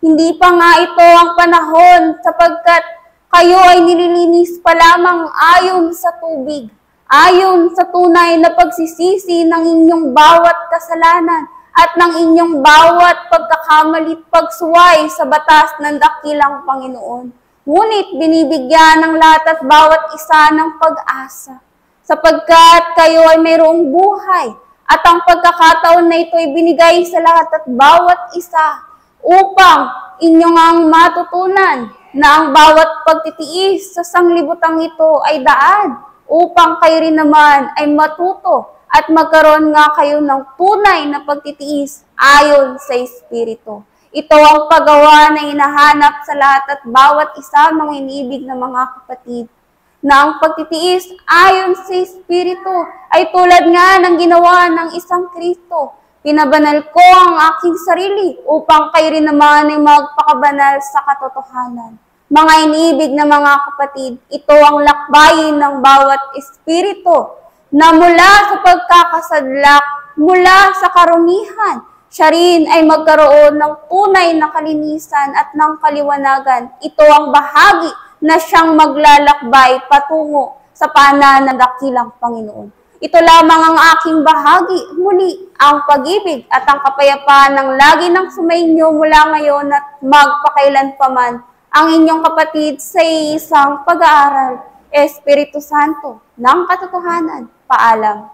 Hindi pa nga ito ang panahon sapagkat kayo ay nililinis pa lamang ayon sa tubig, ayon sa tunay na pagsisisi ng inyong bawat kasalanan at ng inyong bawat pagkakamalit pagsuway sa batas ng dakilang Panginoon. Ngunit binibigyan ng lahat at bawat isa ng pag-asa, sapagkat kayo ay mayroong buhay at ang pagkakataon na ito ay binigay sa lahat at bawat isa upang inyong ang matutunan na ang bawat pagtitiis sa sanglibutang ito ay daan upang kayo rin naman ay matuto at magkaroon nga kayo ng tunay na pagtitiis ayon sa Espiritu. Ito ang paggawa na hinahanap sa lahat at bawat isa mga iniibig na mga kapatid, na ang pagtitiis ayon sa Espiritu ay tulad nga ng ginawa ng isang Kristo. Pinabanal ko ang aking sarili upang kayo rin naman ay magpakabanal sa katotohanan. Mga iniibig na mga kapatid, ito ang lakbayin ng bawat espiritu na mula sa pagkakasadlak, mula sa karumihan, siya rin ay magkaroon ng tunay na kalinisan at ng kaliwanagan. Ito ang bahagi na siyang maglalakbay patungo sa paanan ng dakilang Panginoon. Ito lamang ang aking bahagi, muli ang pag-ibig at ang kapayapaan ng lagi nang sumainyo mula ngayon at magpakailanpaman ang inyong kapatid sa isang pag-aaral, Espiritu Santo, ng katotohanan. Paalam.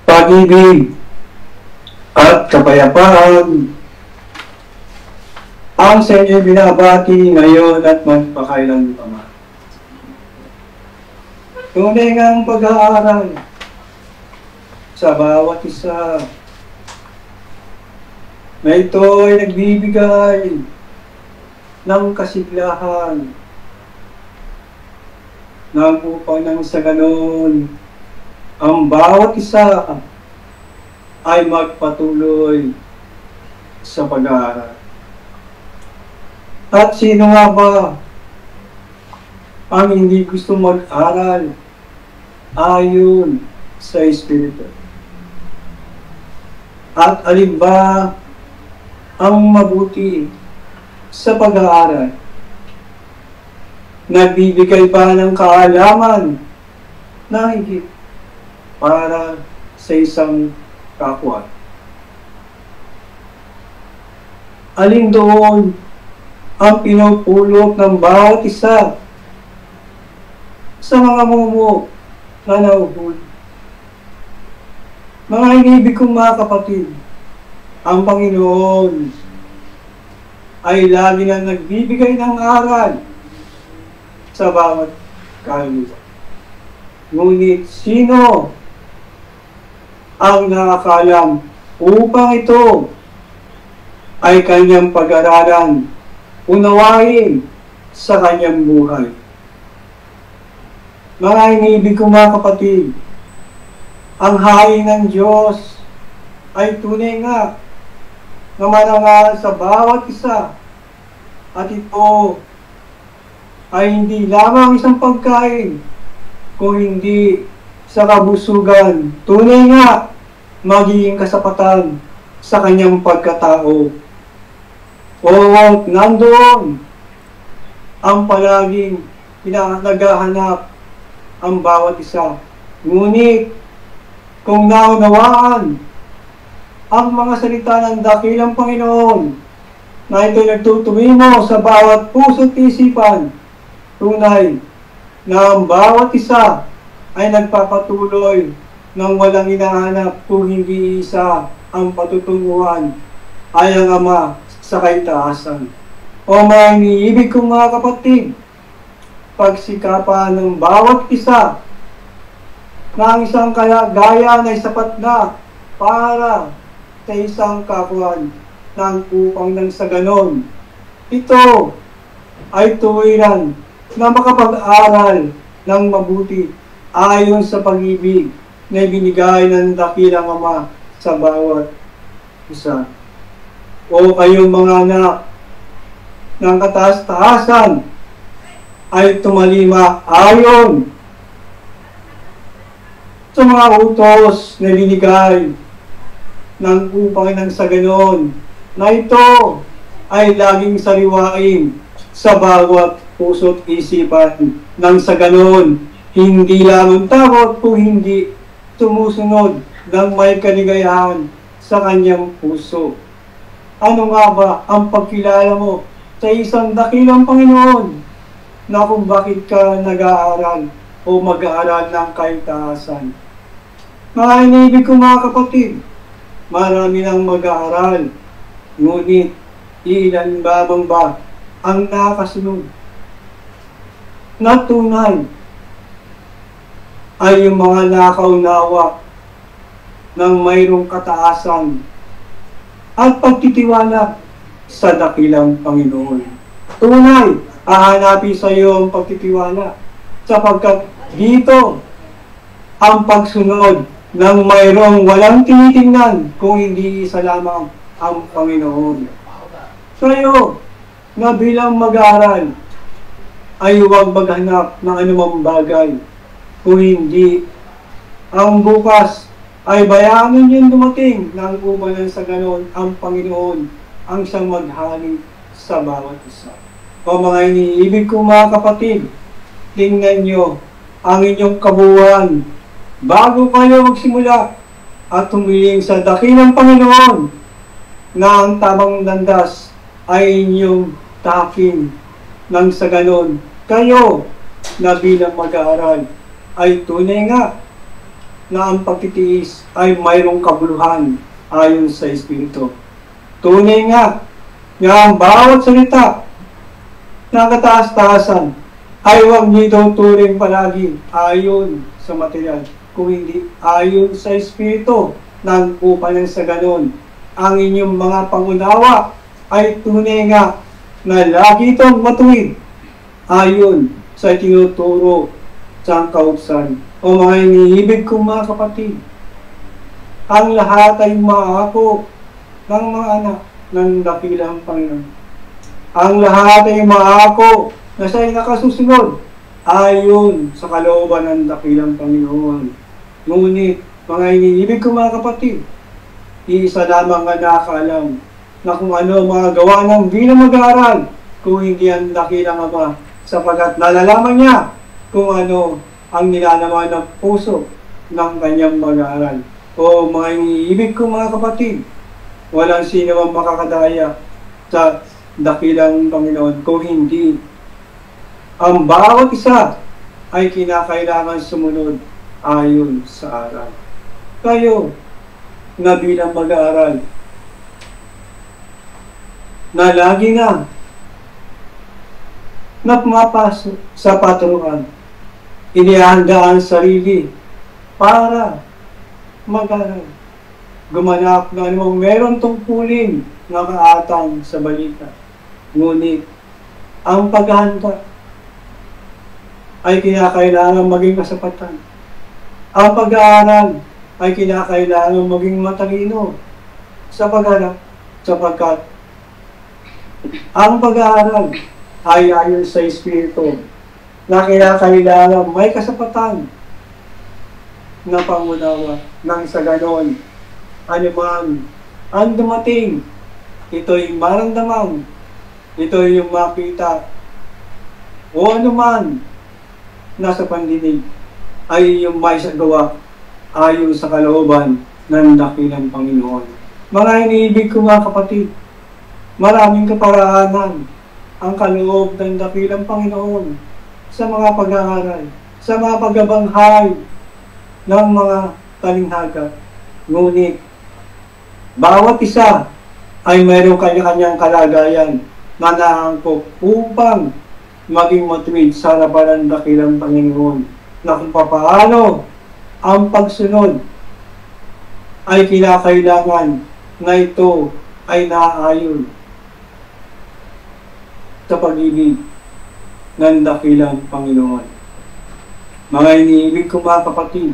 Pag-ibig at kapayapaan ang sa inyo binabati ngayon at magpakailanpaman. Tunay ngang pag-aaral sa bawat isa na ito ay nagbibigay ng kasiglahan nang upang nang sa ganon ang bawat isa ay magpatuloy sa pag-aaral. At sino nga ba ang hindi gusto mag-aral ayon sa Espiritu? At alin ba ang mabuti sa pag-aaral? Nagbibigay ba ng kaalaman na higit para sa isang kapwa? Alin doon ang pinupulot ng bawat isa sa mga mumu na nauhuli? Mga inibig kong mga kapatid, ang Panginoon ay lagi na nagbibigay ng aral sa bawat kaluluwa. Ngunit sino ang nakakalam upang ito ay kanyang pag-aralan unawain sa kanyang buhay. Mga inibig ko mga kapatid, ang hain ng Diyos ay tunay nga na marangal sa bawat isa, at ito ay hindi lamang isang pagkain, kung hindi sa kabusugan, tunay nga magiging kasapatan sa kanyang pagkatao. Oo, nandoon ang palaging naghahanap ang bawat isa. Ngunit, kung naunawaan ang mga salita ng dakilang Panginoon, na ito'y nagtutuwimo sa bawat puso't isipan, tunay na ang bawat isa ay nagpapatuloy ng walang hinahanap kung hindi isa ang patutunguhan ay ang Ama sa kaitaasan. O mga iniibig kong mga kapatid, pagsikapan ng bawat isa na ang isang kalagayan ay sapat na para sa isang kakuan ng upang nang sa ganon. Ito ay tuwiran na makapag-aral ng mabuti ayon sa pag-ibig na binigay ng dakilang Ama sa bawat isa. O kayong mga anak ng kataas-taasan ay tumalima ayon sa mga utos na binigay ng upang nang sa ganon na ito ay laging sariwain sa bawat puso't isipan nang sa ganon hindi lamang takot kung hindi sumusunod ng may kaligayahan sa kanyang puso. Ano nga ba ang pagkilala mo sa isang dakilang Panginoon na kung bakit ka nag-aaral o mag-aaral ng kaitaasan? Mga inibig ko mga kapatid, marami nang mag-aaral, ngunit ilan babang ba ang nakasunod? Na tunay ay yung mga nakaunawa ng mayroong kataasan at pagtitiwala sa dakilang Panginoon. Tunay, hahanapin sa iyo ang pagtitiwala sapagkat dito ang pagsunod ng mayroong walang tinitingnan kung hindi isa lamang ang Panginoon. Kayo na bilang mag-aaral ay huwag maghanap ng anumang bagay kung hindi ang bukas ay bayanin yung dumating ng umanan sa ganon ang Panginoon ang siyang maghali sa bawat isa. O mga iniibig ko mga kapatid, tingnan nyo ang inyong kabuuan bago kayo magsimula at humiling sa dakilang Panginoon na ang tamang landas ay inyong takin nang sa ganon kayo na bilang mag-aaral ay tunay nga na ang pagtitiis ay mayroong kabuluhan ayon sa Espiritu. Tunay nga na ang bawat salita na kataas-taasan ay huwag niyo tuturing palagi ayon sa material, kung hindi ayon sa Espiritu, nang upang sa ganon ang inyong mga pangunawa ay tunay nga na lagi itong matuwid ayon sa tinuturo sa kaupsan. O mga iniibig kong mga kapatid, ang lahat ay maako ng mga anak ng dakilang Panginoon. Ang lahat ay maako na siya'y nakasusunod ayon sa kalooban ng dakilang Panginoon. Ngunit, mga iniibig kong mga kapatid, isa lamang ang nakakaalam na kung ano mga gawa ng bilang mag-aaral kung hindi ang dakilang Ama, sapagkat nalalaman niya kung ano ang nilalaman ng puso ng kanyang mag-aaral. O mga iniibig ko mga kapatid, walang sino ang makakadaya sa dakilang Panginoon kung hindi ang bawat isa ay kinakailangan sumunod ayon sa aral. Kayo na bilang mag-aaral na lagi na pumapasok sa patruhan, inihanda ang sarili para mag-aral, gumanap na anumang meron tungkulin na kaatang sa balita. Ngunit, ang paghahanda ay kinakailangan maging kasapatan. Ang pag-aaral ay kinakailangan maging matalino sapagkat ang pag-aaral ay ayon sa Espiritu na kinakailangan may kasapatan na pangunawa nang sa ganon anuman ang dumating, ito'y maramdaman, ito'y yung makita o anuman nasa pandinig ay yung may sagawa ayon sa kalooban ng dakilang Panginoon. Mga iniibig ko mga kapatid, maraming kaparaanan ang kaloob ng dakilang Panginoon sa mga pag-aaral, sa mga pagbabanghay ng mga talinghaga. Ngunit, bawat isa ay mayroong kanya-kanyang kalagayan na naangkop upang maging matuwid sa harapan ng dakilang Panginoon na kung papaano ang pagsunod ay kinakailangan na ito ay naaayon sa pag-ibig ng dakilang Panginoon. Mga iniibig ko mga kapatid,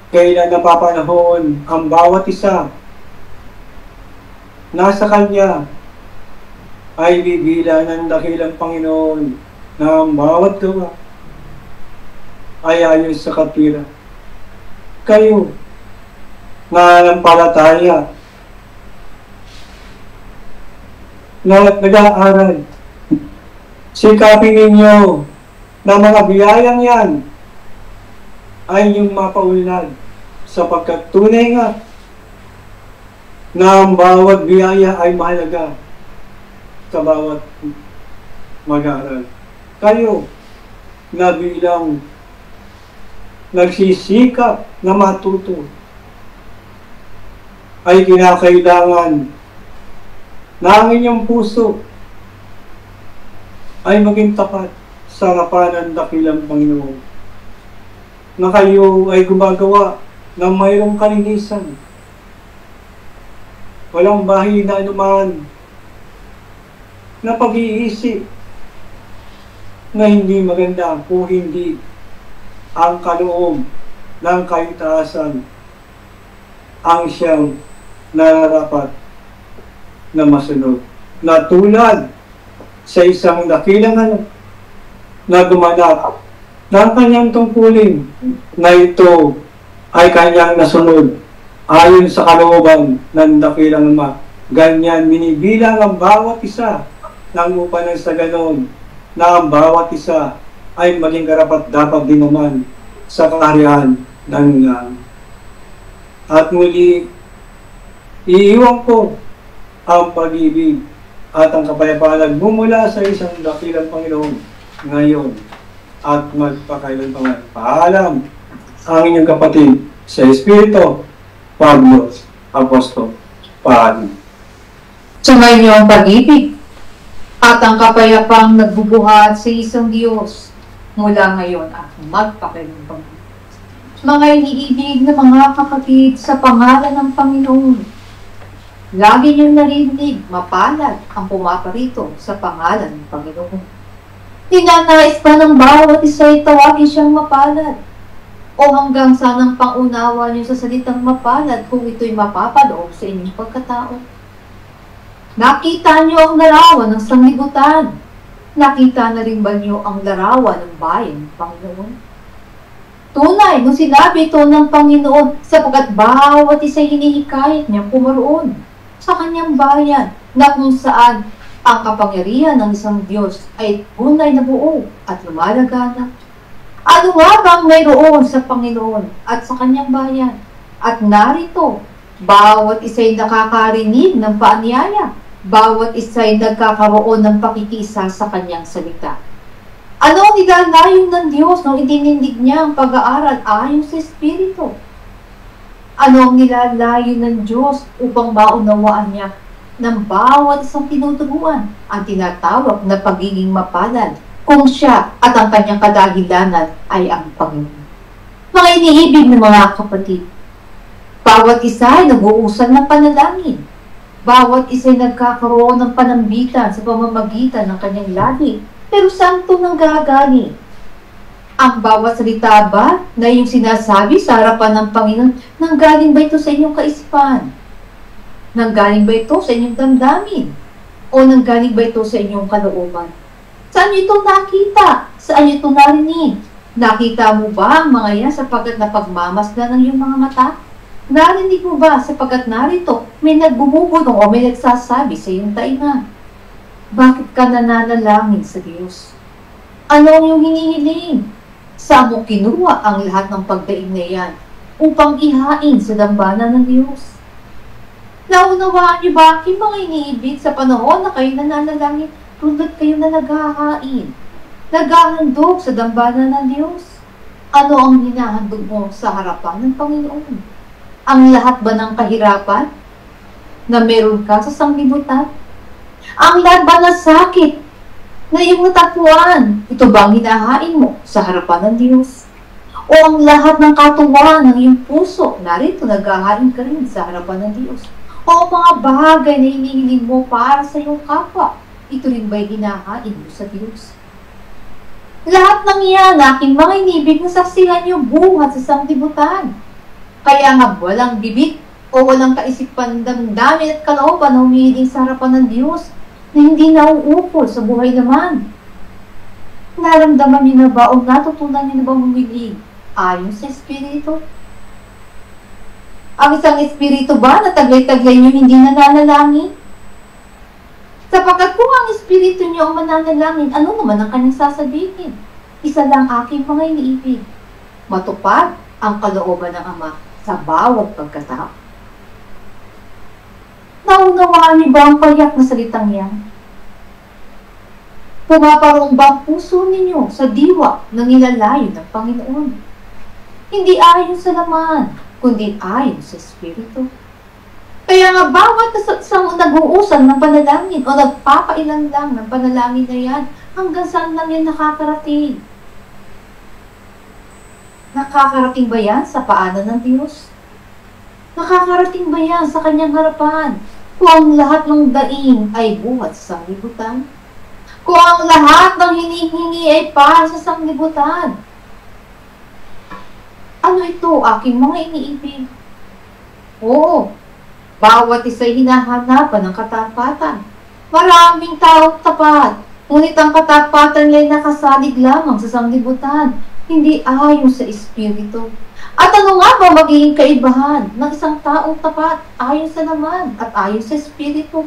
kailan napapanahon ang bawat isa nasa Kanya ay bibila ng dakilang Panginoon na ang bawat gawa ay ayon sa katwiran. Kayo na nanampalataya na nag-aaral, sikapin ninyo na mga biyayang yan ay yung mapaunlad sapagkat tunay nga na ang bawat biyaya ay mahalaga sa bawat mag-aaral. Kayo na bilang nagsisikap na matuto ay kinakailangan na ang inyong puso ay maging tapat sa harapan ng dakilang Panginoon. Na kayo ay gumagawa ng mayroong kalinisan. Walang bahay na anuman na pag-iisip na hindi maganda o hindi ang kaloob ng kaitaasan ang siyang nararapat na masunod. Na tulad sa isang dakilang anak na gumanap ng kanyang tungkulin na ito ay kanyang nasunod ayon sa kalooban ng dakilang ama. Ganyan, binibilang ang bawat isa ng upang sa ganon na ang bawat isa ay maging karapat-dapat din naman sa kaharian ng langit. At muli, iiwan ko ang pag-ibig at ang kapayapaan nagmumula sa isang dakilang Panginoon ngayon at magpakailanman. Paalam ang inyong kapatid sa Espiritu, Pablo, Apostol. Paalam. Sumayin niyo ang pag-ibig at ang kapayapang nagbubuhat sa isang Diyos mula ngayon at magpakailanman. Mga iniibig na mga kapatid sa pangalan ng Panginoon, lagi niyong narinig, mapalad ang pumaparito sa pangalan ng Panginoon. Ninanais ba ng bawat isa ay tawagin siyang mapalad? O hanggang sanang pangunawa niyo sa salitang mapalad kung ito'y mapapaloob sa inyong pagkatao? Nakita niyo ang larawan ng sanglibutan. Nakita na rin ba niyo ang larawan ng bayan ng Panginoon? Tunay, nung sinabi ito ng Panginoon, sapagkat bawat isa'y hinihikayat niya pumaroon sa kanyang bayan na kung saan ang kapangyarihan ng isang Diyos ay tunay na buo at lumalaganap. Ano nga bang mayroon sa Panginoon at sa kanyang bayan? At narito, bawat isa'y nakakarinig ng paanyaya, bawat isa'y nagkakaroon ng pakikisa sa kanyang salita. Ano ang nilalayon ng Diyos nung itinindig niya ang pag-aaral ayon sa Espiritu? Ano ang nilalayon ng Diyos upang maunawaan niya ng bawat isang tinuturuan ang tinatawag na pagiging mapalad kung siya at ang kanyang kadahilanan ay ang Panginoon? Mga iniibig ng mga kapatid, bawat isa ay nag-uusal ng panalangin. Bawat isa'y nagkakaroon ng panambitan sa pamamagitan ng kanyang labi. Pero saan ito nanggagaling? Ang bawat salita ba na iyong sinasabi sa harapan ng Panginoon, nanggaling ba ito sa inyong kaisipan? Nanggaling ba ito sa inyong damdamin? O nanggaling ba ito sa inyong kalooban? Saan niyo ito nakita? Saan niyo ito narinig? Nakita mo ba ang mga yan sapagkat napagmamasdan ng iyong mga mata? Narinig mo ba sapagkat narito may nagbububulong o may nagsasabi sa iyong tainga? Bakit ka nananalangin sa Diyos? Ano ang iyong hinihiling? Saan mo kinuha ang lahat ng pagdaing na yan upang ihain sa dambana ng Diyos? Naunawaan niyo ba aking mga iniibig sa panahon na kayo nananalangin tulad kayo na naghahain, naghahandog sa dambana ng Diyos? Ano ang hinahandog mo sa harapan ng Panginoon? Ang lahat ba ng kahirapan na meron ka sa sanglibutan? Ang lahat ba ng sakit na iyong natagpuan, ito ba ang hinahain mo sa harapan ng Diyos? O ang lahat ng katuwaan ng iyong puso, narito naghahain ka rin sa harapan ng Diyos? O mga bagay na hinihiling mo para sa iyong kapwa, ito rin ba'y hinahain mo sa Diyos? Lahat ng iyan, aking mga inibig na saksihan niyo buhat sa sanglibutan. Kaya nga walang bibig o walang kaisipan, damdamin at kalooban na humihiling sa harapan ng Diyos na hindi nauukol sa buhay naman. Naramdaman niyo na ba o natutunan niyo na ba humiling ayon sa Espiritu? Ang isang Espiritu ba na taglay-taglay niyo hindi nananalangin? Sapagkat kung ang Espiritu niyo ang mananalangin, ano naman ang kanyang sasabihin? Isa lang aking mga iniibig, matupad ang kalooban ng Ama sa bawat pagkatao. Naunawaan niyo ba ang payak na salitang yan? Pumaparong ba ang puso ninyo sa diwa ng nilalayo ng Panginoon? Hindi ayon sa laman, kundi ayon sa Espiritu. Kaya nga bawat isang nag-uusal ng panalangin o nagpapailan lang ng panalangin na yan, hanggang saan lang yan nakakarating? Nakakarating ba yan sa paanan ng Diyos? Nakakarating ba yan sa kanyang harapan? Kung ang lahat ng daing ay buhat sa sanglibutan? Kung ang lahat ng hinihingi ay para sa sanglibutan? Ano ito, aking mga iniibig? Oo, bawat isa'y hinahanapan ng katapatan. Maraming taong tapat, ngunit ang katapatan ay nakasalig lamang sa sanglibutan, hindi ayon sa Espiritu. At ano nga ba magiging kaibahan ng isang taong tapat ayon sa laman at ayon sa Espiritu?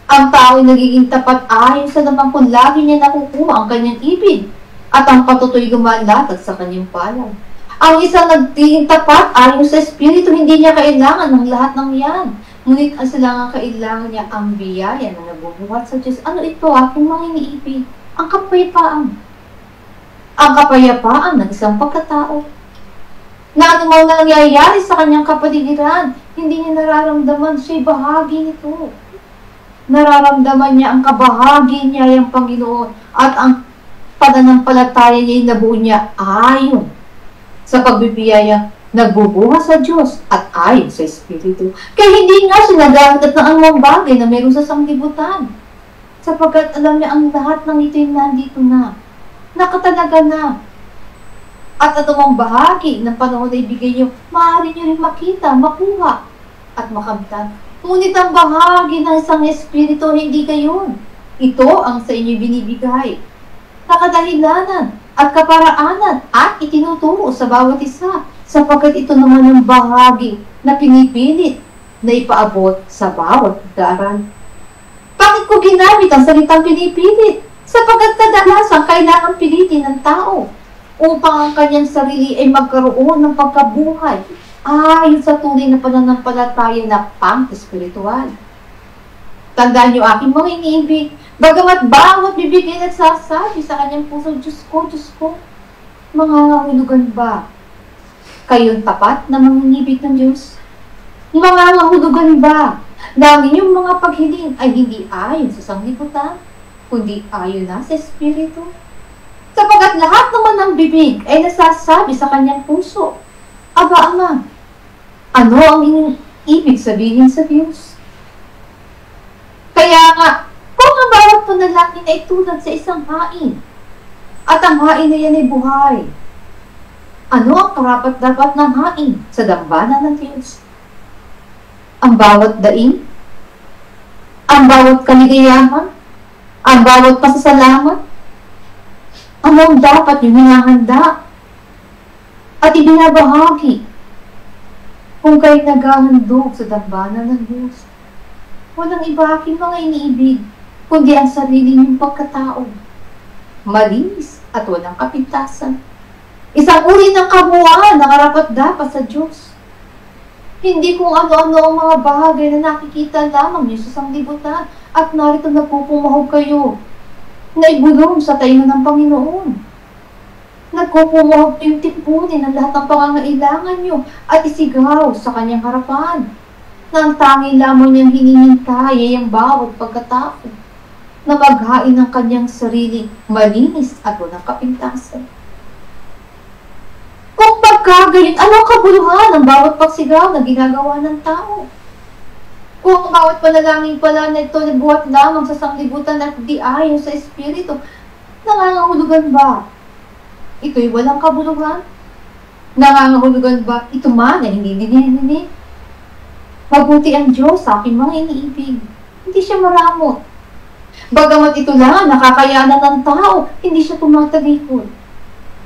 Ang tao'y nagiging tapat ayon sa laman kung lagi niya nakukuha ang kanyang ibig at ang patutoy gumalatag sa kanyang palad. Ang isang nagiging tapat ayon sa Espiritu, hindi niya kailangan ng lahat ng yan. Ngunit ang silangang kailangan niya ang biyaya na nabubuhat sa Diyos. Ano ito, aking mga iniibig? Ang kapayapaan. Ang kapayapaan ng isang pagkatao. Na anumang nangyayari sa kanyang kapaligiran, hindi niya nararamdaman siya'y bahagi nito. Nararamdaman niya ang kabahagi niya yung Panginoon at ang pananampalataya niya yung nabuo niya ayon sa pagbibiyaya nagbubuhat sa Diyos at ayon sa Espiritu. Kaya hindi nga siya nagagat ng anumang bagay na meron sa sanglibutan. Sapagkat alam niya ang lahat ng ito'y nandito na. Nakatalaga na. At anumang bahagi ng panahon na ibigay niyo, maaari niyo rin makita, makuha, at makamtan. Ngunit ang bahagi ng isang Espiritu, hindi gayon. Ito ang sa inyo binibigay. Nakadahilanan at kaparaanan at itinuturo sa bawat isa, sapagkat ito naman ang bahagi na pinipilit na ipaabot sa bawat pag-aaral. Bakit ko ginamit ang salitang pinipilit? Sapagkat kadalasan kailangan pilitin ng tao upang ang kanyang sarili ay magkaroon ng pagkabuhay ayon sa tunay na pananampalataya na pang-espiritual. Tandaan niyo aking mga iniibig, bagamat bawat bibig ay nagsasabi sa kanyang puso, Diyos ko, mangangahulugan ba kayong tapat na manginibig ng Diyos? Mangangahulugan ba na ang inyong mga paghiling ay hindi ayon sa sanglibutan, kundi ayon na sa Espiritu? Sapagkat lahat naman ng bibig ay nasasabi sa kanyang puso, Aba, Ama, ano ang inyong ibig sabihin sa Diyos? Kaya nga, kung ang bawat panalangin ay tulad sa isang hain, at ang hain na yan ay buhay, ano ang karapat-dapat ng hain sa dambana ng Diyos? Ang bawat daing? Ang bawat kaligayahan? Ang bawat pasasalamat? Ano ang dapat yung hinahanda at ibinabahagi kung kayo naghahandog sa dambana ng Diyos? Walang iba aking mga iniibig, kundi ang sarili niyong pagkatao. Malinis at walang kapintasan. Isang uri ng kabuuan na karapat-dapat sa Diyos. Hindi kung ano-ano ang mga bagay na nakikita lamang niyo sa sanglibutan at narito nagpupumahog kayo na ibulong sa tainga ng Panginoon. Nagpupumahog yung tipunin ng lahat ng pangangailangan niyo at isigaw sa kanyang harapan na ang tangi lamang niyang hinihintay ay ang bawat pagkatao na maghain ng kanyang sarili malinis at walang kapintasan. Kung pagkagaling, anong kabuluhan ng bawat pagsigaw na ginagawa ng tao? Kung ang bawat panalangin pala na ito nabuhat lamang sa sanglibutan at di ayon sa Espiritu, nangangahulugan ba ito'y walang kabuluhan? Nangangahulugan ba ito man ay hindi dinininig? Mabuti ang Diyos sa aking mga iniibig. Hindi siya maramot. Bagamat ito lang nakakayanan ng tao, hindi siya tumatalikod.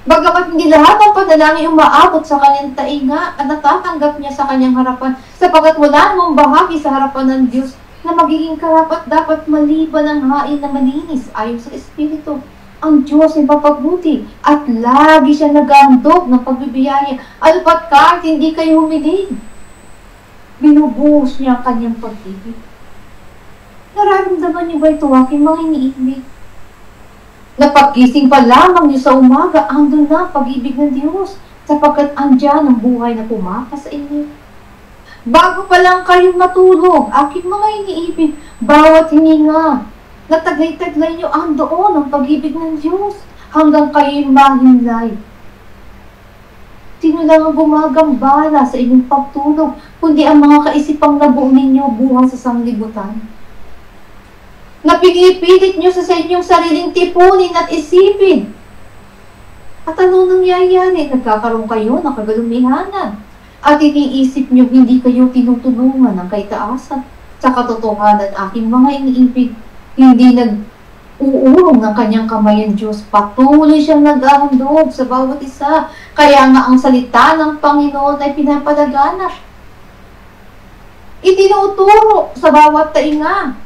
Bagamat hindi lahat ng panalangin umaabot sa kanyang tainga at natatanggap niya sa kanyang harapan, sapagat wala namang bahagi sa harapan ng Diyos na magiging karapat dapat maliban ang hain na malinis ayon sa Espiritu. Ang Diyos ay mapagbuti at lagi siya naghandog ng pagbibiyaya. Ano pat kahit hindi kayo humiling, binubuhos niya ang kanyang pag-ibig. Nararamdaman niyo ba ito aking mga iniibig? Napagkising pa lamang niyo sa umaga, andun na ang pag-ibig ng Diyos, sapagkat andyan ang buhay na pumapa sa inyo. Bago pa lang kayong matulog, aking mga iniibig, bawat hininga, nataglay-taglay niyo andoon ang pag-ibig ng Diyos, hanggang kayo'y mahimlay. Sino lang ang gumagambala sa inyong pagtulog, kundi ang mga kaisipang nabuo ninyo buhay sa sanglibutan? Napinipilit nyo sa inyong sariling tipunin at isipin. At ano nangyayari? Nagkakaroon kayo ng kagalumihanan. At iniisip nyo hindi kayo tinutulungan ng kaitaasan. Sa katotohanan, aking mga iniibig, hindi nag-uurong ng kanyang kamay ang Diyos. Patuloy siyang nag-ahandog sa bawat isa. Kaya nga ang salita ng Panginoon ay pinapalaganap. Itinuturo sa bawat tainga.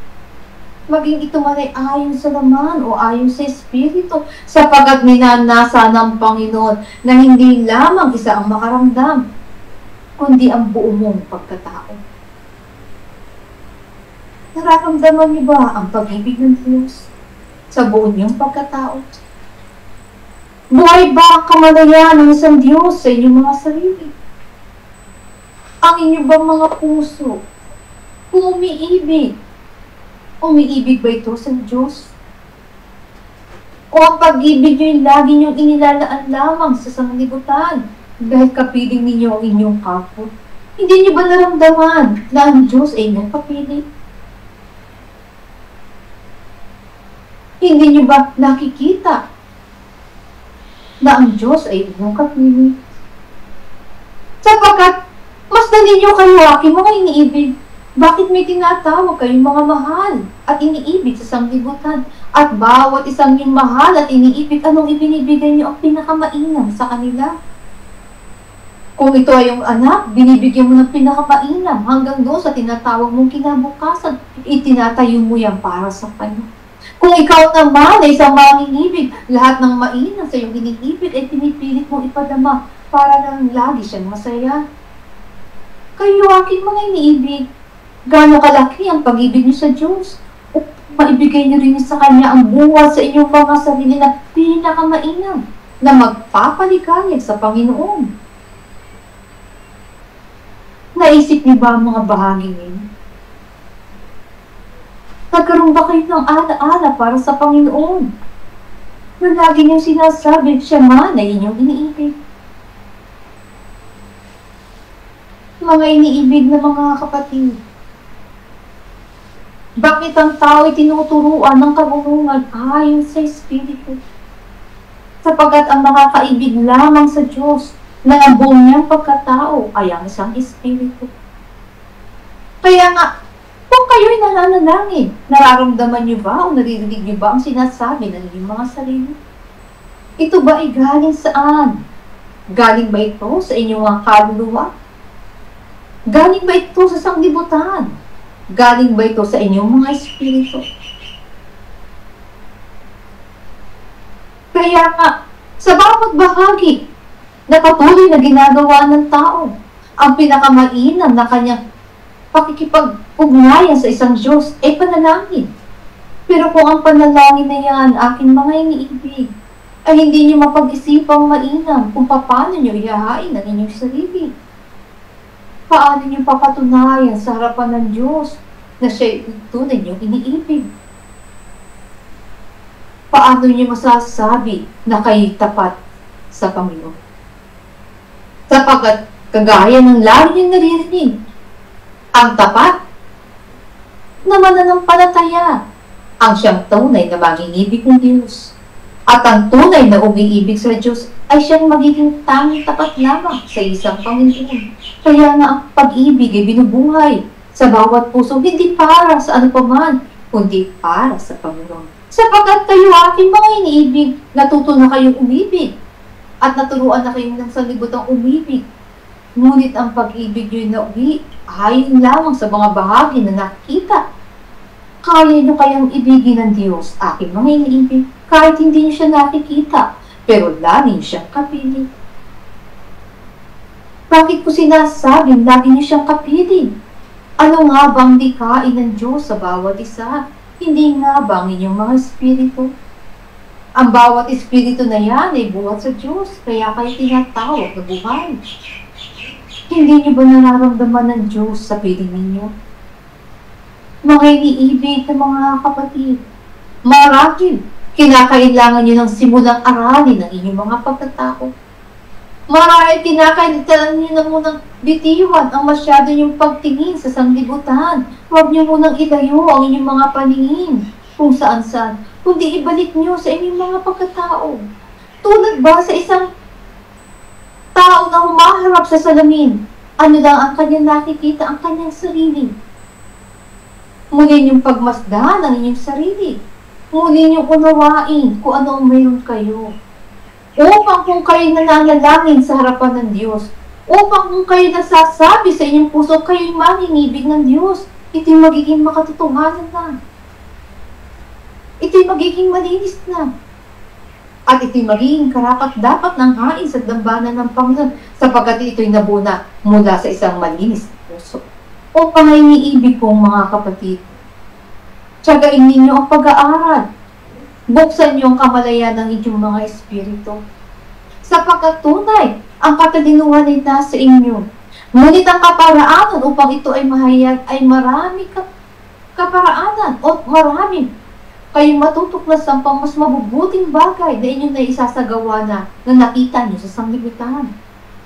Maging ito man ay ayon sa laman o ayon sa Espiritu, sapagkat minanasa ng Panginoon na hindi lamang isa ang makaramdam, kundi ang buo mong pagkatao. Nararamdaman niyo ba ang pag-ibig ng Diyos sa buo niyong pagkatao? Buhay ba ang kamalayan ng isang Diyos sa inyong mga sarili? Ang inyong bang mga puso, kung umiibig ba ito sa Diyos? O ang pag-ibig nyo yung lagi nyong inilalaan lamang sa sanglibutan dahil kapiling ninyo ang inyong kapwa? Hindi nyo ba naramdaman na ang Diyos ay inyong kapili? Hindi nyo ba nakikita na ang Diyos ay inyong kapili? Sapagkat mas ninyo kayo aking mga iniibig. Bakit may tinatawag kayong mga mahal at iniibig sa sanglibutan? At bawat isang yung mahal at iniibig, anong ibinibigay niyo ang pinakamainam sa kanila? Kung ito ay yung anak, binibigyan mo ng pinakamainam hanggang doon sa tinatawag mong kinabukasan, itinatayo mo yan para sa kanya. Kung ikaw naman ay isang manginibig, lahat ng mainam sa iyong iniibig ay pinipilit mong ipadama para lang lagi siyang masaya. Kayo aking mga iniibig, gaano kalaki ang pag-ibig niyo sa Diyos? O maibigay niyo rin sa Kanya ang buhay sa inyong mga sarili na pinakamainam na magpapaligayag sa Panginoon. Naisip niyo ba ang mga bahagi ninyo? Nagkaroon ba kayo ng ala-ala para sa Panginoon? Na lagi niyong sinasabi, siya man ay inyong iniibig. Mga iniibig na mga kapatid, Bakit ang tao ay tinuturuan ng kabulungan ayon sa Espiritu? Sapagkat ang nakakaibig lamang sa Diyos na ang buong niyang pagkatao ay ang isang Espiritu. Kaya nga, kung kayo'y nananalangin, nararamdaman niyo ba o naririnig niyo ba ang sinasabi ng inyong mga sarili? Ito ba ay galing saan? Galing ba ito sa inyong mga kaluluwa? Galing ba ito sa sanglibutan? Galing ba ito sa inyong mga espiritu? Kaya nga, sa bawat bahagi na patuloy na ginagawa ng tao, ang pinakamainam na kanyang pakikipag-ugnayan sa isang Diyos ay panalangin. Pero kung ang panalangin na yan, aking mga iniibig, ay hindi niyo mapag-isipang mainam kung paano niyo ihahain ang inyong sarili. Paano niyo papatunayan sa harapan ng Diyos na siya'y tunay niyong iniibig? Paano niyo masasabi na kayo'y tapat sa Panginoon? Sapagkat kagaya ng lagi niyong naririnig, ang tapat na mananampalataya ang siyang tunay na manginibig ng Diyos. At ang tunay na umiibig sa Diyos ay siyang magiging tanging tapat lamang sa isang Panginoon. Kaya nga ang pag-ibig ay binubuhay sa bawat puso, hindi para sa ano paman, kundi para sa Panginoon. Sapagkat kayo aking mga iniibig, natuto na kayong umibig at naturuan na kayong ng sanlibutan umibig. Ngunit ang pag-ibig nyo'y nauwi ayon lamang sa mga bahagi na nakita. Kaya nyo kayang ibigin ng Diyos, aking mga iniibig, kahit hindi nyo siya nakikita, pero lagi nyo siyang kapiling. Bakit ko sinasabing lagi nyo siyang kapiling? Ano nga bang dikain ng Diyos sa bawat isa? Hindi nga ba ang inyong mga espiritu? Ang bawat espiritu na yan ay buhat sa Diyos, kaya kayo tinatawag na buhay. Hindi nyo ba nararamdaman ng Diyos sa piling ninyo? Mga iniibig na mga kapatid, marahil kinakailangan nyo ng simulang aralin ng inyong mga pagkatao. Marahil kinakailangan nyo na munang bitiwan ang masyado nyong pagtingin sa sanglibutan. Huwag nyo munang ilayo ang inyong mga paningin kung saan-saan, kundi ibalik nyo sa inyong mga pagkatao. Tulad ba sa isang tao na humaharap sa salamin, ano lang ang kanyang nakikita, ang kanyang sarili. Muli niyong pagmasdan ang inyong sarili. Muli niyong unawain kung ano ang mayroon kayo. Upang kung kayo nananalangin sa harapan ng Diyos, upang kung kayo nasasabi sa inyong puso, kayo'y maninibig ng Diyos, ito'y magiging makatotohanan na. Ito'y magiging malinis na. At ito'y magiging karapat-dapat ng hain sa dambana ng Panginoon, sapagkat ito'y nabuna mula sa isang malinis na puso. O panginiibig kong mga kapatid, tiyagain ninyo ang pag-aaral. Buksan niyo ang kamalayan ng inyong mga espiritu. Sapagkat tunay, ang katalinuhan ay nasa inyo. Ngunit ang kaparaanan upang ito ay mahayag ay marami kaparaanan o marami kayong matutuklasan pang mas mabubuting bagay na inyong naisasagawa na nakita niyo sa sanglibutan.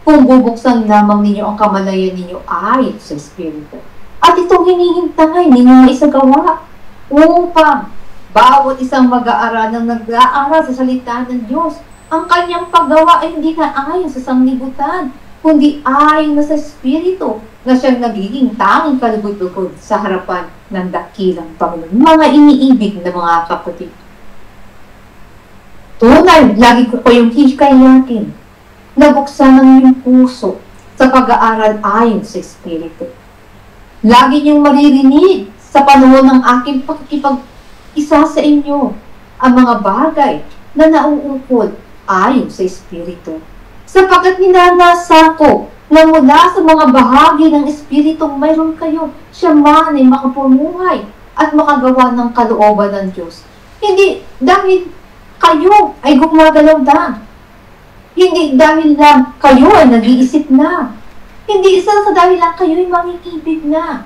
Kung bubuksan lamang ninyo ang kamalayan ninyo ayon sa Espiritu. At itong hinihintay ninyo maisagawa upang bawat isang mag-aaral ng nag-aaral sa salita ng Diyos, ang kanyang paggawa ay hindi na ayon sa sanglibutan, kundi ayon na sa Espiritu na siyang nagiging tanging kalugod-lugod sa harapan ng dakilang Panginoon. Mga iniibig na mga kapatid. Tunay, lagi ko kayong hikayatin nabuksan ng iyong puso sa pag-aaral ayon sa Espiritu. Lagi niyong maririnig sa panahon ng aking pakikipag-isa sa inyo ang mga bagay na nauukol ayon sa Espiritu. Sapagkat ninanasa ko na mula sa mga bahagi ng Espiritong mayroon kayo, siya man ay makapumuhay at makagawa ng kalooban ng Diyos. Hindi dahil kayo ay gumagalaw na. Hindi dahil lang kayo ay nag-iisip na. Hindi isa sa dahilan kayo ay mangingibig na.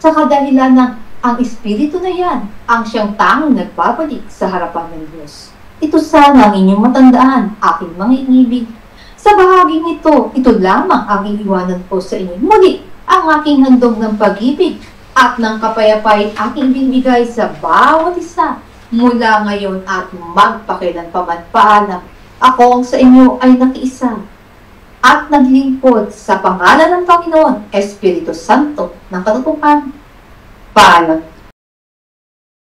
Sa kadahilan ng ang Espiritu na yan, ang siyang tanging nagbabalik sa harapan ng Diyos. Ito sana ang inyong matandaan, aking mga inibig. Sa bahaging ito, ito lamang ang iiwanan ko sa inyo. Muli, ang aking handog ng pag-ibig at ng kapayapay aking binibigay sa bawat isa mula ngayon at magpakilanpaman. Paalam. Ako ang sa inyo ay nakiisa at naglingkod sa pangalan ng Panginoon, Espiritu Santo ng katotohanan. Paalam.